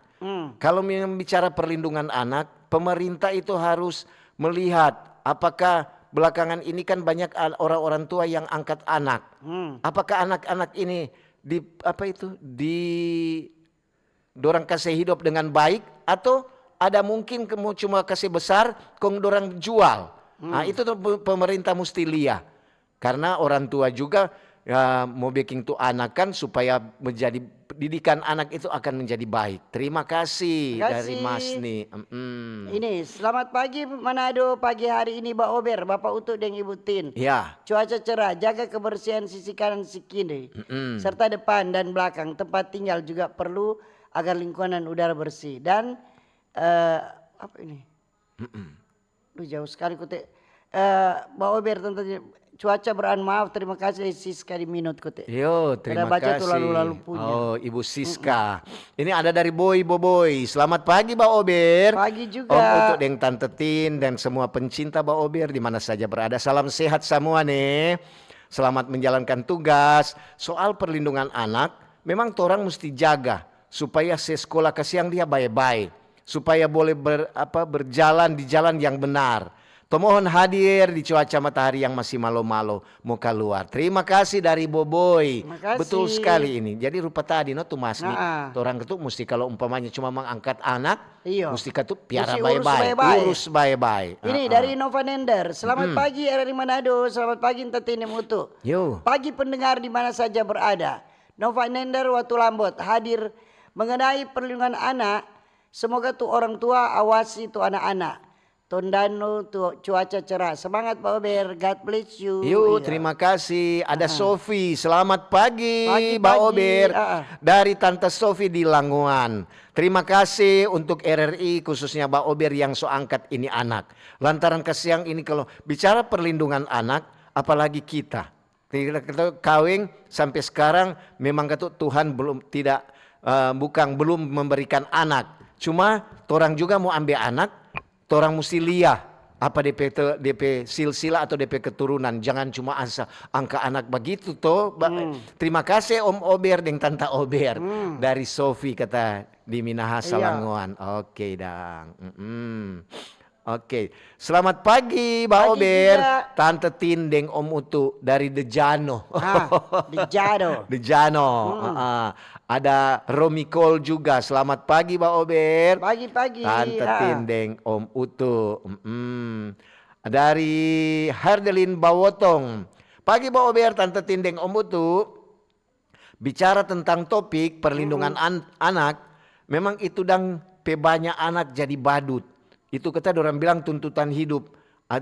Kalau bicara perlindungan anak, pemerintah itu harus melihat apakah belakangan ini kan banyak orang-orang tua yang angkat anak. Apakah anak-anak ini dorang kasih hidup dengan baik, atau ada mungkin kamu cuma kasih besar, kong dorang jual. Nah, itu tuh pemerintah mesti lihat. Karena orang tua juga mau bikin tuh anak kan supaya menjadi didikan anak itu akan menjadi baik. Terima kasih dari Mas nih. Ini selamat pagi Manado, pagi hari ini Mbak Ober, Bapak Utuk dan Ibu Tin. Ya. Cuaca cerah, jaga kebersihan sisi kanan sisi kiri, serta depan dan belakang. Tempat tinggal juga perlu agar lingkungan udara bersih. Dan apa ini? Duh, jauh sekali kutek. Mbak Ober tentunya cuaca maaf, terima kasih Siska di minut kote. Yo, terima baca kasih. tuh lalu-lalu punya. Oh, Ibu Siska. Ini ada dari Boboiboy. Selamat pagi, Mbak Ober. Pagi juga. Om untuk deng Tante Tin dan semua pencinta Mbak Ober di mana saja berada. Salam sehat semua nih. Selamat menjalankan tugas. Soal perlindungan anak, memang orang mesti jaga supaya sekolah ke siang dia baik-baik, supaya boleh berjalan di jalan yang benar. Mohon hadir di cuaca matahari yang masih malo-malo mau keluar. Terima kasih dari Boboy. Betul sekali ini. Jadi rupa tadi no tuh Mas nih. Orang itu mesti kalau umpamanya cuma mengangkat anak, mesti katu piara baik-baik, urus baik-baik. Ini dari Nova Nender. Selamat pagi RRI Manado. Selamat pagi Tetini Mutu. Yo. Pagi pendengar di mana saja berada. Nova Nender Watu Lambot hadir mengenai perlindungan anak. Semoga tuh orang tua awasi tuh anak-anak. Tondano tuh cuaca cerah. Semangat Pak Ober, God bless you. Yuk, terima kasih. Ada Sofi. Selamat pagi, Mbak Ober. Dari Tante Sofi di Languan. Terima kasih untuk RRI khususnya Mbak Ober yang so angkat ini anak. Lantaran kesiang ini kalau bicara perlindungan anak, apalagi kita. Kita kawin sampai sekarang memang Tuhan belum belum memberikan anak. Cuma orang juga mau ambil anak. Orang mesti lihat apa DP silsilah atau DP keturunan. Jangan cuma asal angka anak begitu toh. Terima kasih Om Ober dan Tante Ober dari Sofi kata di Minahasa Langoan. Oke dang. Oke. Selamat pagi Mbak Ober. Tante Tindeng Om Utu dari Dejano. Dejano. Dejano. Ada Romikol juga. Selamat pagi Mbak Ober. Pagi-pagi. Tante Tindeng Om Utu. Dari Herdelin Bawotong. Pagi Mbak Ober, Tante Tindeng Om Utu. Bicara tentang topik perlindungan anak. Memang itu dan banyak anak jadi badut. Itu kita orang bilang tuntutan hidup.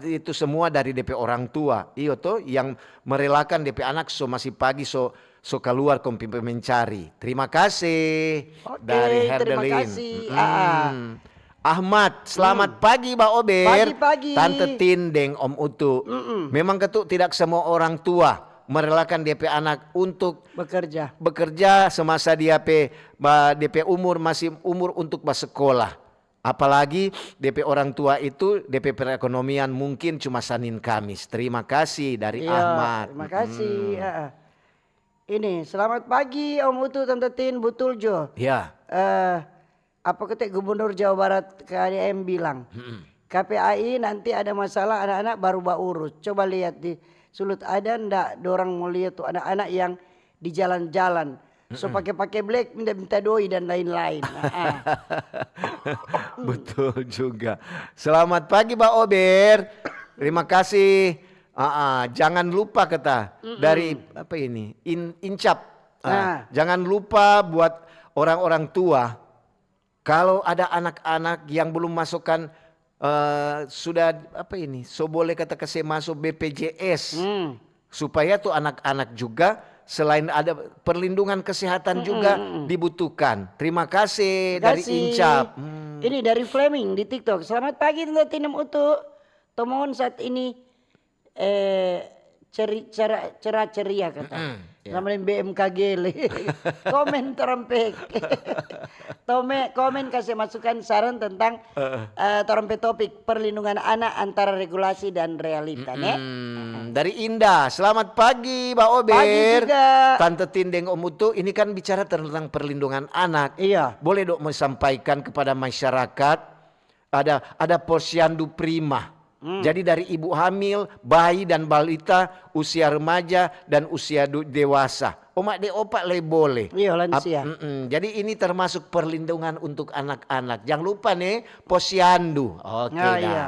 Itu semua dari DP orang tua. Iyo toh yang merelakan DP anak masih pagi so keluar mencari. Terima kasih dari Herdelin. Terima kasih. Ahmad, selamat pagi Mbak Ober. Pagi-pagi. Tante Tindeng Om Utu. Memang tidak semua orang tua merelakan DP anak untuk bekerja semasa DP masih umur untuk bersekolah. Apalagi DP orang tua itu DP perekonomian mungkin cuma Senin Kamis. Terima kasih dari Ahmad. Terima kasih. Ini selamat pagi Om Utu, Tante Tin, Butul Jo. Ya. Apa ketik Gubernur Jawa Barat KDM bilang KPAI nanti ada masalah anak-anak baru urus. Coba lihat di Sulut ada ndak dorang mau lihat tuh anak-anak yang di jalan-jalan. So pakai black minta doi dan lain-lain. Betul juga. Selamat pagi Mbak Ober. Terima kasih. Jangan lupa kata dari apa ini Incap. Jangan lupa buat orang-orang tua kalau ada anak-anak yang belum masukkan sudah apa ini so boleh kata kasih masuk BPJS supaya tuh anak-anak juga selain ada perlindungan kesehatan juga dibutuhkan. Terima kasih dari Incap. Ini dari Fleming di TikTok. Selamat pagi Tante Tinem Utu. Tomohon saat ini cerah ceria kata. Namanya BMKG komen terampek. Komen kasih masukan saran tentang terampek topik perlindungan anak antara regulasi dan realita. Dari Indah, selamat pagi Mbak Ober. Pagi juga. Tante Tindeng Om Utu, ini kan bicara tentang perlindungan anak. Iya. Boleh dok menyampaikan kepada masyarakat ada posyandu prima. Jadi dari ibu hamil, bayi dan balita, usia remaja dan usia dewasa. Omak de opak le boleh. Iya, lansia. Jadi ini termasuk perlindungan untuk anak-anak. Jangan lupa nih posyandu. Oke Nah, dah. iya.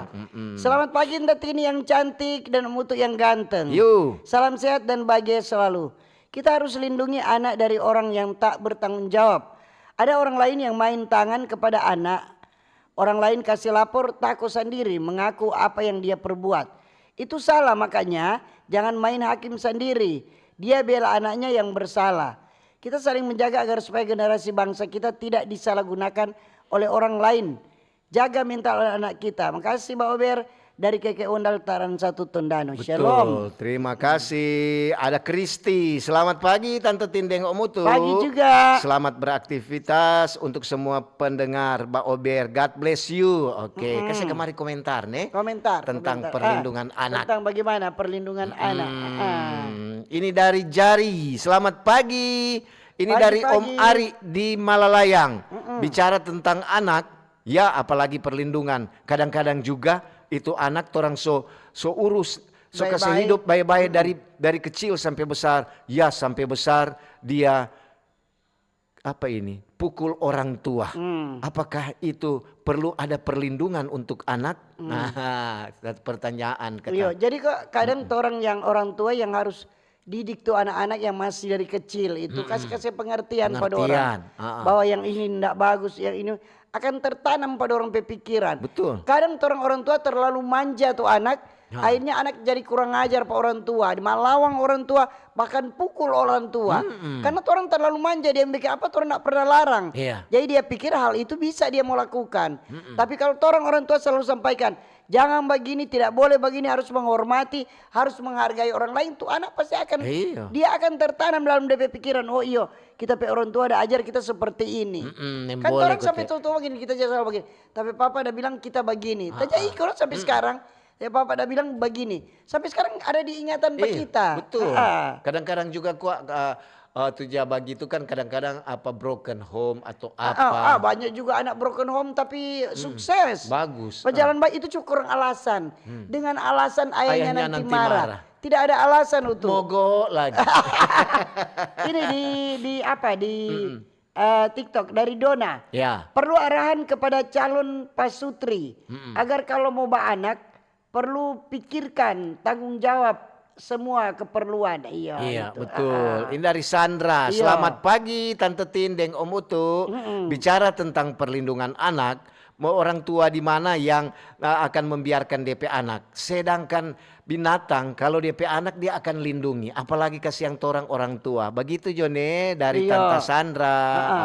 Selamat pagi Tini yang cantik dan mutu yang ganteng. Yuk. Salam sehat dan bahagia selalu. Kita harus lindungi anak dari orang yang tak bertanggung jawab. Ada orang lain yang main tangan kepada anak. Orang lain kasih lapor, takut sendiri mengaku apa yang dia perbuat. Itu salah, makanya jangan main hakim sendiri. Dia bela anaknya yang bersalah. Kita saling menjaga agar supaya generasi bangsa kita tidak disalahgunakan oleh orang lain. Jaga mental anak kita. Makasih Mbak Ober dari Keke Undal Taran 1 Tondano. Shalom. Betul, terima kasih. Ada Kristi. Selamat pagi Tante Tindeng Om Utu. Pagi juga. Selamat beraktivitas untuk semua pendengar Mbak Ober. God bless you. Oke, kasih kemari komentar nih. Komentar. Tentang komentar. perlindungan anak. Tentang bagaimana perlindungan anak. Ini dari Jari. Selamat pagi. Ini Pagi, dari pagi. Om Ari di Malalayang. Bicara tentang anak, ya apalagi perlindungan. Kadang-kadang juga itu anak orang so urus, so kasih Baik-baik. hidup baik-baik dari kecil sampai besar. Ya sampai besar dia apa ini pukul orang tua. Apakah itu perlu ada perlindungan untuk anak? Nah, satu pertanyaan Iya, kata. jadi kok kadang orang tua yang harus didik tuh anak-anak yang masih dari kecil itu kasih pengertian pada orang bahwa yang ini tidak bagus, yang ini akan tertanam pada orang pemikiran. Betul. Kadang orang tua terlalu manja tuh anak, akhirnya anak jadi kurang ajar pak orang tua, malawang orang tua, bahkan pukul orang tua. Karena orang terlalu manja, dia mikir apa orang tidak pernah larang. Iya. Jadi dia pikir hal itu bisa dia mau lakukan. Tapi kalau orang tua selalu sampaikan, jangan begini, tidak boleh begini, harus menghormati, harus menghargai orang lain, tuh anak pasti akan Iya. dia akan tertanam dalam DP pikiran. Oh iya, kita pe orang tua ada ajar kita seperti ini. Kan boleh orang kok, sampai Teh. tua begini, kita jadi begini. Tapi papa udah bilang kita begini. Tapi kalau sampai sekarang ya papa udah bilang begini. Sampai sekarang ada diingatan Iya, kita. betul. Ah. Kadang-kadang juga kuat tujuh bagi itu kan kadang-kadang apa broken home atau apa. Banyak juga anak broken home tapi sukses. Bagus. Pejalan baik itu cukup kurang alasan. Dengan alasan ayahnya, nanti marah. marah. Tidak ada alasan itu. Mogok lagi. Ini di TikTok dari Dona. Ya. Perlu arahan kepada calon pasutri agar kalau mau anak perlu pikirkan tanggung jawab semua keperluan. Iya, Iya itu. betul. Ini dari Sandra. Iya. Selamat pagi Tante Tindeng Om Utu. Bicara tentang perlindungan anak, mau orang tua di mana yang akan membiarkan DP anak. Sedangkan binatang kalau DP anak dia akan lindungi. Apalagi kasihan orang tua. Begitu Jone dari Iya. Tante Sandra.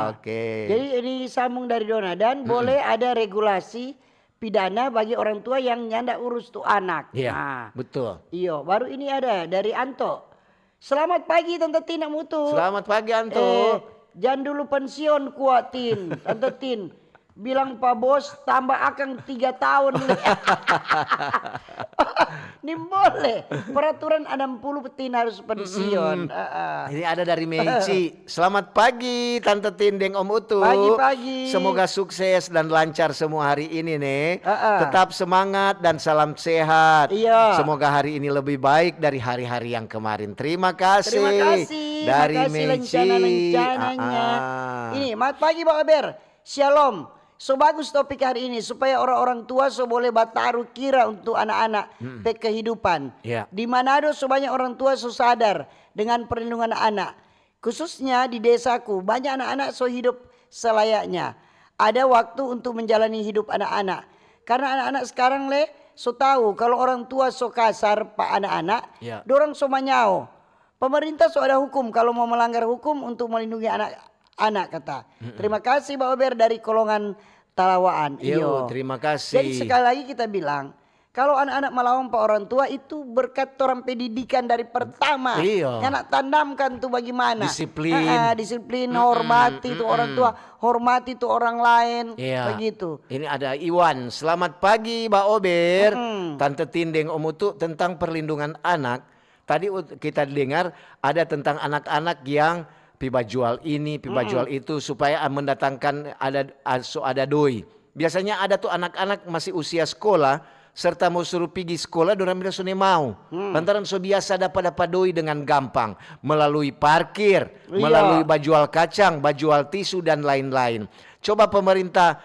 Oke. Jadi ini sambung dari Dona dan boleh ada regulasi pidana bagi orang tua yang nyanda urus tuh anak. Iya, Nah, betul. iya, baru ini ada dari Anto. Selamat pagi Tante Tina Mutu. Selamat pagi Anto. Jangan dulu pensiun kuatin, Tante Tin. Bilang Pak Bos tambah akan 3 tahun. Ini boleh. Peraturan 60 Tin harus pensiun. Ini ada dari Meici. Selamat pagi Tante Tindeng Om Utu. Pagi-pagi. Semoga sukses dan lancar semua hari ini nih. Tetap semangat dan salam sehat. Iya. Semoga hari ini lebih baik dari hari-hari yang kemarin. Terima kasih. Terima kasih. Dari Makasih Meici. lencana-lencananya. Ini, selamat pagi Pak Ober. Shalom. So bagus topik hari ini supaya orang-orang tua so boleh bataruh kira untuk anak-anak pe kehidupan. Iya. Di Manado so banyak orang tua so sadar dengan perlindungan anak. Khususnya di desaku banyak anak-anak so hidup selayaknya. Ada waktu untuk menjalani hidup anak-anak. Karena anak-anak sekarang so tahu kalau orang tua so kasar pak anak-anak, Iya. dorang so manyao. Pemerintah so ada hukum kalau mau melanggar hukum untuk melindungi anak kata. Terima kasih Mbak Ober dari Kolongan Talawaan. Yo, terima kasih. Jadi sekali lagi kita bilang, kalau anak-anak melawan pak orang tua itu berkat orang pendidikan dari pertama. Iya. Yang nak tandamkan tuh bagaimana. Disiplin. Disiplin, hormati tuh orang tua, hormati tuh orang lain. Iya. Begitu. Ini ada Iwan. Selamat pagi Mbak Ober. Tante Tindeng Om Utu tentang perlindungan anak. Tadi kita dengar ada tentang anak-anak yang piba jual ini, piba jual itu supaya mendatangkan ada doi. Biasanya ada tuh anak-anak masih usia sekolah serta mau suruh pergi sekolah, dorang bilang sone mau. Lantaran so biasa dapat doi dengan gampang melalui parkir, melalui bajual kacang, bajual tisu dan lain-lain. Coba pemerintah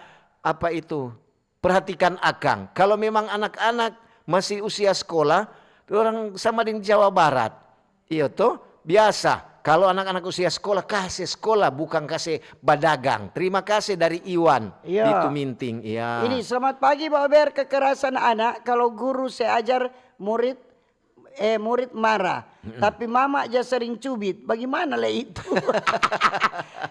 perhatikan akang. Kalau memang anak-anak masih usia sekolah, orang sama dengan Jawa Barat. Iya toh, biasa. Kalau anak-anak usia sekolah, kasih sekolah, bukan kasih badagang. Terima kasih dari Iwan di Tuminting. Iya. Ini selamat pagi Pak Ober, kekerasan anak kalau guru saya ajar murid marah. Tapi mama aja sering cubit. Bagaimana lah itu?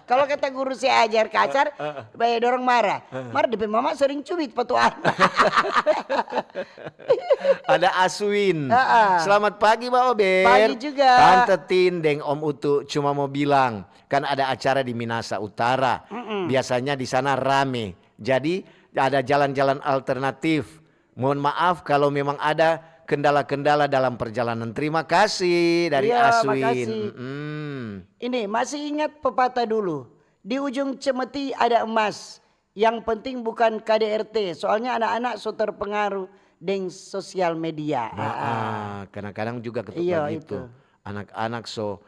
Kalau kata guru saya ajar kasar, banyak orang marah. Marah tapi mama sering cubit patu anak. Ada Aswin. Selamat pagi Pak Ober. Pagi juga. Tante Tin deng Om Utu cuma mau bilang, kan ada acara di Minasa Utara. Biasanya di sana rame. Jadi ada jalan-jalan alternatif. Mohon maaf kalau memang ada kendala-kendala dalam perjalanan. Terima kasih dari Aswin. Makasih. Ini masih ingat pepatah dulu. Di ujung cemeti ada emas. Yang penting bukan KDRT. Soalnya anak-anak so terpengaruh dengan sosial media. Kadang-kadang juga ketukan itu. Anak-anak so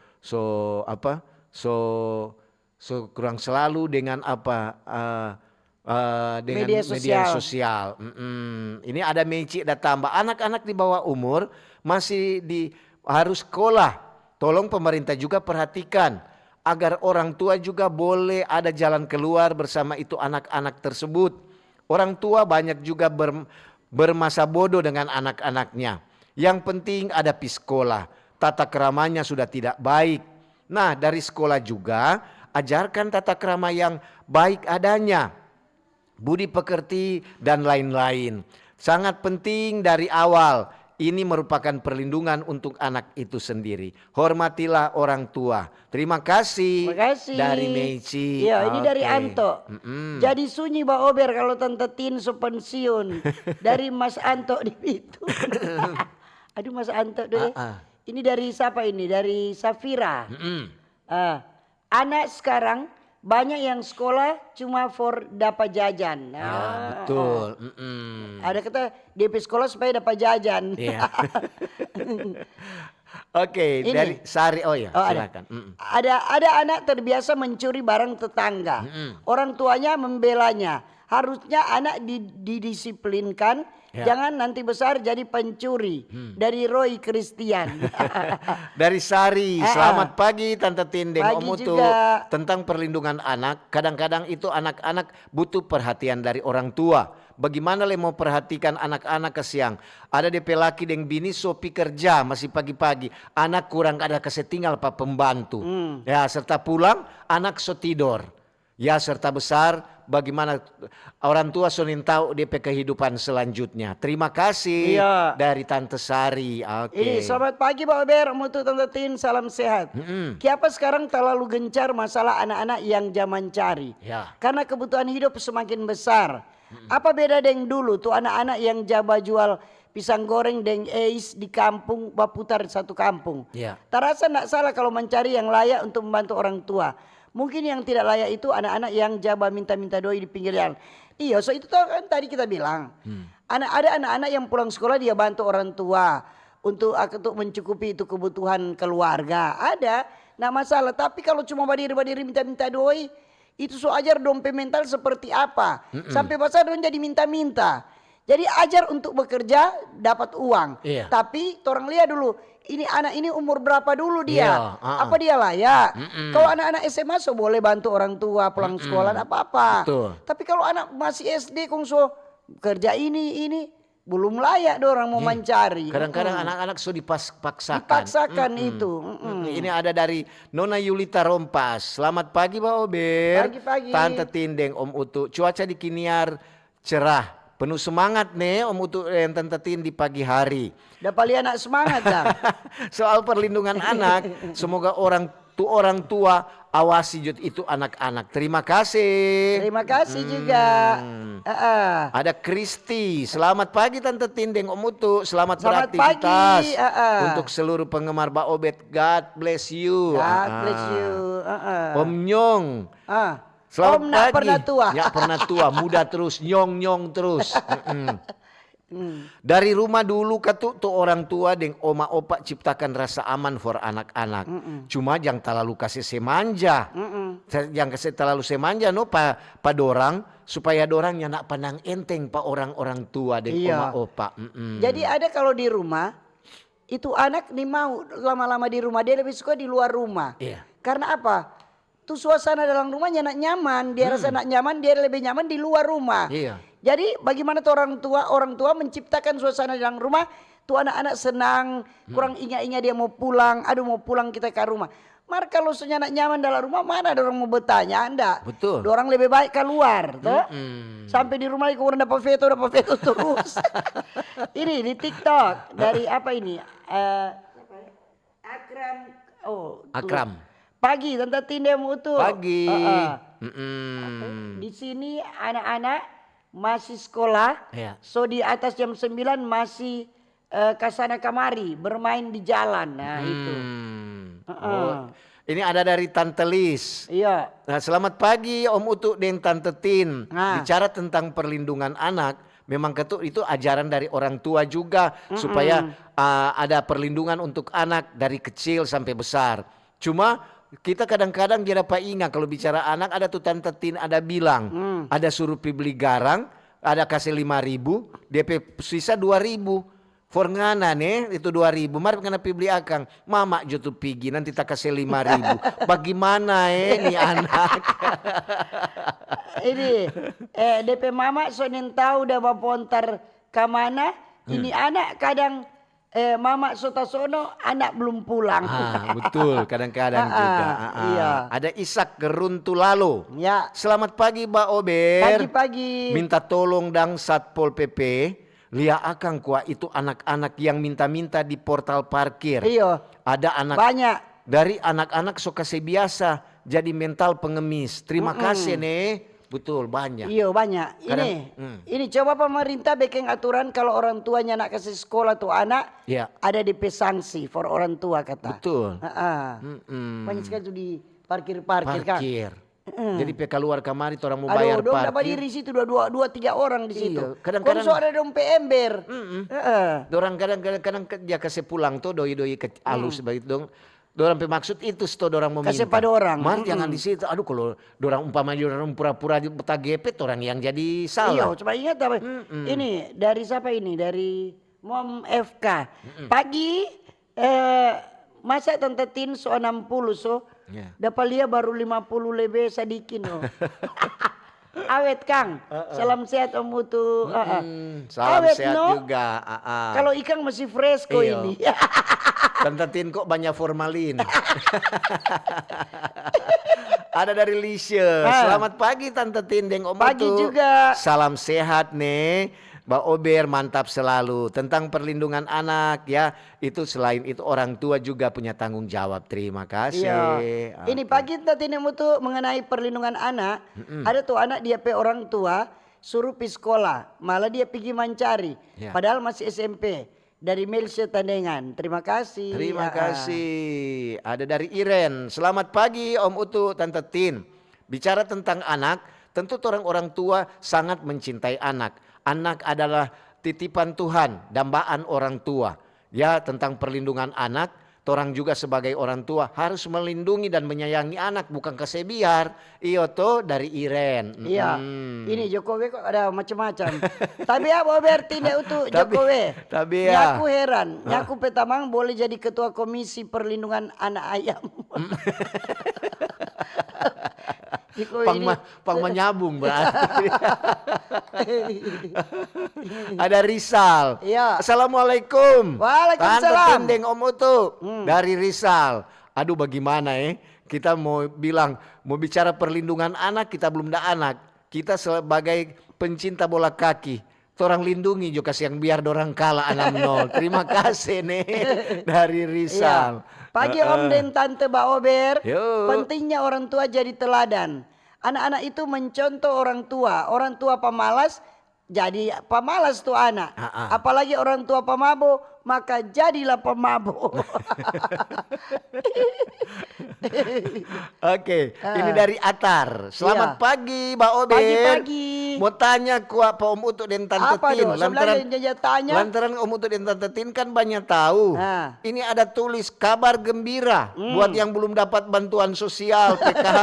kurang selalu dengan dengan media sosial. Ini ada Meci datang. Anak-anak di bawah umur masih harus sekolah. Tolong pemerintah juga perhatikan agar orang tua juga boleh ada jalan keluar bersama itu anak-anak tersebut. Orang tua banyak juga bermasa bodoh dengan anak-anaknya. Yang penting ada sekolah. Tata keramanya sudah tidak baik. Nah, dari sekolah juga ajarkan tata krama yang baik adanya. Budi pekerti dan lain-lain. Sangat penting dari awal. Ini merupakan perlindungan untuk anak itu sendiri. Hormatilah orang tua. Terima kasih. Dari Meici. Iya, ini dari Anto. Jadi sunyi Mbak Ober kalau Tante Tin so pensiun. Dari Mas Anto di itu. Aduh Mas Anto deh. Ini dari siapa ini? Dari Safira. Anak sekarang banyak yang sekolah cuma for dapat jajan. Betul. Ada kata DP sekolah supaya dapat jajan. Oke, dari Sari. Silakan. Ada anak terbiasa mencuri barang tetangga. Orang tuanya membelanya. Harusnya anak didisiplinkan. Jangan nanti besar jadi pencuri. Dari Roy Christian. Dari Sari. Selamat pagi Tante Tindeng Om Utu. Juga. Tentang perlindungan anak. Kadang-kadang itu anak-anak butuh perhatian dari orang tua. Bagaimana le mau perhatikan anak-anak ke siang. Ada DP laki deng bini sopi kerja masih pagi-pagi. Anak kurang ada kesetinggal pak pembantu. Ya serta pulang anak so tidur. Ya serta besar bagaimana orang tua sonin tahu DP kehidupan selanjutnya. Terima kasih dari Tante Sari. Ini selamat pagi Pak Ober, mutu Tante Tin, salam sehat. Kenapa sekarang terlalu gencar masalah anak-anak yang zaman cari? Karena kebutuhan hidup semakin besar. Apa beda dengan dulu tuh anak-anak yang jaba jual pisang goreng deng eis di kampung baputar satu kampung. Terasa tidak salah kalau mencari yang layak untuk membantu orang tua. Mungkin yang tidak layak itu anak-anak yang jaba minta-minta doi di pinggir jalan. Iya, so itu kan tadi kita bilang. Ada anak-anak yang pulang sekolah dia bantu orang tua untuk mencukupi itu kebutuhan keluarga. Ada, nggak masalah. Tapi kalau cuma badiri-badiri minta-minta doi, itu so ajar dompet mental seperti apa. Sampai pasar dong jadi minta-minta. Jadi ajar untuk bekerja dapat uang. Tapi orang lihat dulu. Ini anak ini umur berapa dulu dia? Apa dia layak? Kalau anak-anak SMA so boleh bantu orang tua pulang sekolah apa-apa. Tapi kalau anak masih SD kong so kerja ini belum layak orang mau mencari. Kadang-kadang anak-anak so dipaksakan. Dipaksakan itu. Ini ada dari Nona Yulita Rompas. Selamat pagi Pak Ober. Pagi-pagi. Tante Tindeng Om Utu. Cuaca di Kiniar cerah. Penuh semangat nih Om Utu yang Tante Tin di pagi hari. Dapat anak semangat dah. Soal perlindungan anak, semoga orang tua awasi itu anak-anak. Terima kasih. Terima kasih juga. Ada Kristi. Selamat pagi Tante Tindeng Om Utu. Selamat pagi. beraktivitas. Untuk seluruh penggemar Mbak Obet, God bless you. God bless you. Om Nyong. Selamat Om pagi. Pernah tua. Ya pernah tua, muda terus, nyong terus. Dari rumah dulu tuh orang tua deng oma opa ciptakan rasa aman for anak-anak. Cuma jangan terlalu kasih semanja. Jangan kasih terlalu semanja no pa dorang supaya dorangnya nak pandang enteng pa orang-orang tua deng oma opa. Jadi ada kalau di rumah itu anak nih mau lama-lama di rumah, dia lebih suka di luar rumah. Iya. Karena apa? Tuh suasana dalam rumahnya nak nyaman, dia rasa nak nyaman, dia lebih nyaman di luar rumah. Iya. Jadi bagaimana tuh orang tua menciptakan suasana dalam rumah, tuh anak-anak senang, kurang ingat-ingat dia mau pulang, aduh mau pulang kita ke rumah. Mar kalau nak nyaman dalam rumah, mana ada orang mau bertanya, anda? Betul. Orang lebih baik keluar, toh. Sampai di rumah orang dapat veto terus. Ini di TikTok dari apa ini? Akram. Akram. Pagi Tante Tinde Mutu. Pagi. Di sini anak-anak masih sekolah. Iya. So di atas jam 9 masih kasana kamari bermain di jalan. Nah itu. Oh, ini ada dari Tante Lis. Iya. Nah, selamat pagi Om Utu dan Tante Tin. Nah. Bicara tentang perlindungan anak, memang itu ajaran dari orang tua juga supaya ada perlindungan untuk anak dari kecil sampai besar. Cuma kita kadang-kadang dia dapat ingat kalau bicara anak ada tuh Tante Tin ada bilang ada suruh beli garang, ada kasih 5.000, DP sisa 2.000. For ngana nih itu 2.000, mari kena beli akang. Mama jutu pigi nanti tak kasih 5.000. Bagaimana nih anak? Ini DP mama sonen tahu udah bapontar ke mana. Ini anak kadang mama sono anak belum pulang. Betul kadang-kadang juga. Iya. Ada Isak Geruntu Lalo. Ya. Selamat pagi Mbak Ober. Pagi-pagi. Minta tolong dang Satpol PP. Lihat akang kuah itu anak-anak yang minta-minta di portal parkir. Iya. Ada anak Banyak. dari anak-anak suka biasa jadi mental pengemis. Terima kasih nih. Betul banyak. Iya banyak. Ini coba pemerintah bikin aturan kalau orang tuanya nak kasih sekolah tuh anak, Iya. ada DP sanksi for orang tua kata. Betul. Banyak sekali tuh di parkir-parkir kan. Parkir. Jadi keluar kamar itu orang mau bayar Aduh, dong dapat parkir. diri situ dua tiga orang di situ. Iya, kadang-kadang- Kon so ada dong ember. Dorang kadang-kadang dia kasih pulang tuh doi-doi ke alus begitu dong. Dorang maksud itu sto dorang mau Kasih minta. pada orang. Mar jangan di situ. Aduh kalau dorang umpamanya dorang pura-pura betah gepet orang yang jadi Iya, salah. coba ingat apa? Ini dari siapa ini? Dari Mom FK. Pagi masa Tante Tin so 60 so. Iya. Dapat dia baru 50 lebih sedikit no. Awet Kang. Salam sehat Om Utu. Salam Awet, sehat no? juga. Kalau ikan masih fresh kok Iya. ini. Tante Tin kok banyak formalin. Ada dari Lisha. Selamat pagi Tante Tin deng Om Pagi Utu. juga. Salam sehat nih. Mbak Ober mantap selalu. Tentang perlindungan anak ya. Itu selain itu orang tua juga punya tanggung jawab. Terima kasih. Iya. Ini pagi Tante Tin tuh mengenai perlindungan anak. Ada tuh anak dia pe orang tua suruh pergi sekolah. Malah dia pergi mencari. Ya. Padahal masih SMP. Dari Melsia Tandengan. Terima kasih. Terima kasih. Ada dari Iren. Selamat pagi Om Utu, Tante Tin. Bicara tentang anak, tentu orang-orang tua sangat mencintai anak. Anak adalah titipan Tuhan, dambaan orang tua. Ya, tentang perlindungan anak, orang juga sebagai orang tua harus melindungi dan menyayangi anak, bukan kesebiar. Iyo tuh dari Iren. Iya. Ini Jokowi kok ada macam-macam. Tapi ya Bober tidak untuk Jokowi. tapi ya. Nyaku heran. Nyaku Petamang boleh jadi ketua komisi perlindungan anak ayam. Pang menyambung berarti. Ada Rizal. Iya. Assalamualaikum. Waalaikumsalam. Tante Tindeng Om Utu dari Rizal. Aduh bagaimana kita mau bicara perlindungan anak, kita belum ada anak. Kita sebagai pencinta bola kaki, orang lindungi juga yang biar dorang kalah 6-0. Terima kasih nih dari Rizal. Iya. Pagi Om dan Tante Mbak Ober. Yo. Pentingnya orang tua jadi teladan. Anak-anak itu mencontoh orang tua. Orang tua pemalas, jadi pemalas tuh anak. Apalagi orang tua pemabuk, maka jadilah pemabuk. Oke, ini dari Atar. Selamat pagi Mbak Ober. Pagi-pagi. Mau tanya ku apa Om Utut dan Tante Apa Tin. dong? Sebenarnya dia tanya. Lantaran Om Utut dan Tante Tin kan banyak tahu. Nah. Ini ada tulis kabar gembira buat yang belum dapat bantuan sosial PKH,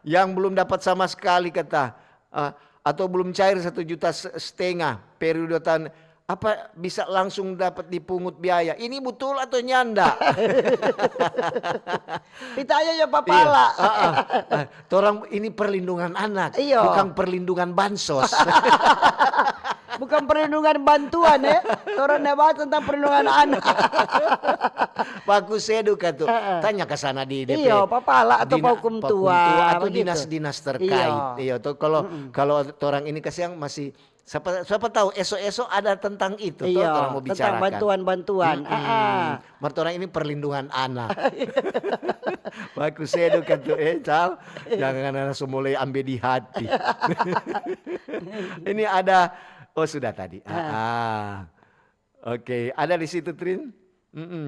yang belum dapat sama sekali kata, atau belum cair 1,5 juta periode tahun. Apa bisa langsung dapat dipungut biaya? Ini betul atau nyanda? Ditanya ya papala. Torang ini perlindungan anak, Iya. bukan perlindungan bansos. Bukan perlindungan bantuan ya. Orang bahas tentang perlindungan anak. Paku sedu katu. Tanya ke sana di DP. Iya, papala atau hukum tua, atau begitu. dinas-dinas terkait. Iya, tuh kalau orang ini kasih yang masih siapa tahu esok-esok ada tentang itu tuh orang mau bicarakan. Tentang bantuan-bantuan. Orang ini perlindungan anak. Paku sedu katu Cal. Jangan langsung mulai ambil di hati. Ini ada sudah tadi. Oke, ada di situ Trin.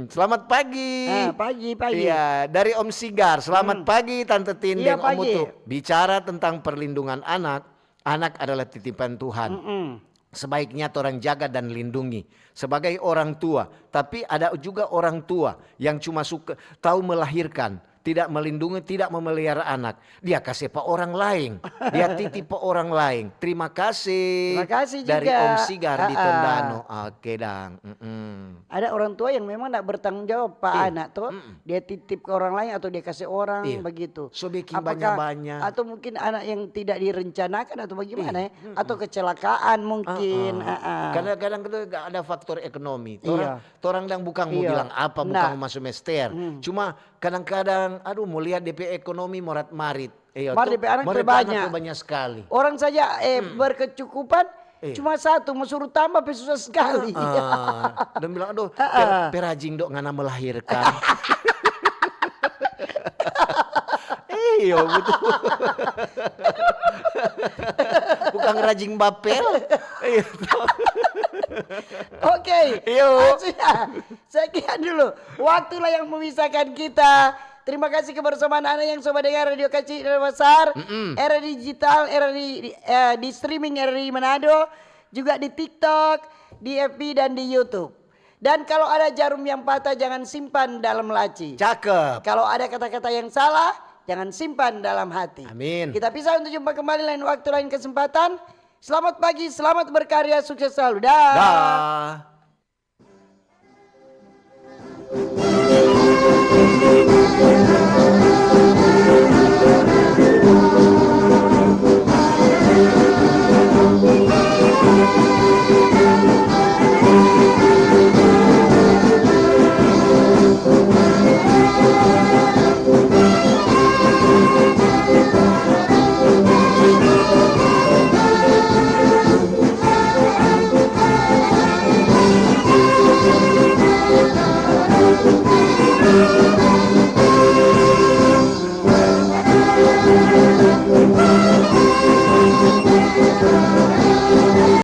Selamat pagi. Pagi. Iya, dari Om Sigar. Selamat pagi Tante Tin Iya, dan Om pagi. Utu. Bicara tentang perlindungan anak. Anak adalah titipan Tuhan. Sebaiknya orang jaga dan lindungi sebagai orang tua. Tapi ada juga orang tua yang cuma suka tahu melahirkan, tidak melindungi, tidak memelihara anak. Dia kasih ke orang lain. Dia titip ke orang lain. Terima kasih. Terima kasih dari juga. Om Sigar di Tondano. Oke, Dang. Ada orang tua yang memang tidak bertanggung jawab Pak anak tuh. Dia titip ke orang lain atau dia kasih orang begitu. So bikin Apakah- banyak-banyak. Atau mungkin anak yang tidak direncanakan atau bagaimana ya. Atau kecelakaan mungkin. Kadang-kadang itu ada faktor ekonomi. Iya. Orang yang bukan mau Iya. bilang apa, bukan Nah. mau masuk semester. Cuma kadang-kadang, mau lihat DP ekonomi morat marit. DP anak banyak. banyak sekali. Orang saja berkecukupan cuma satu, mau suruh tambah tapi susah sekali. Dan bilang, aduh, perajing dok ngana melahirkan. Iya betul. Bukan rajing bapel. Iya. Oke, Yuk. sekian dulu. Waktulah yang memisahkan kita. Terima kasih kebersamaan Anda yang sobat dengar Radio Kecil dan Besar, era digital, era di streaming RRI Manado, juga di TikTok, di FB dan di YouTube. Dan kalau ada jarum yang patah jangan simpan dalam laci. Cakep. Kalau ada kata-kata yang salah jangan simpan dalam hati. Amin. Kita pisah untuk jumpa kembali lain waktu lain kesempatan. Selamat pagi, selamat berkarya, sukses selalu. Dah. Dah.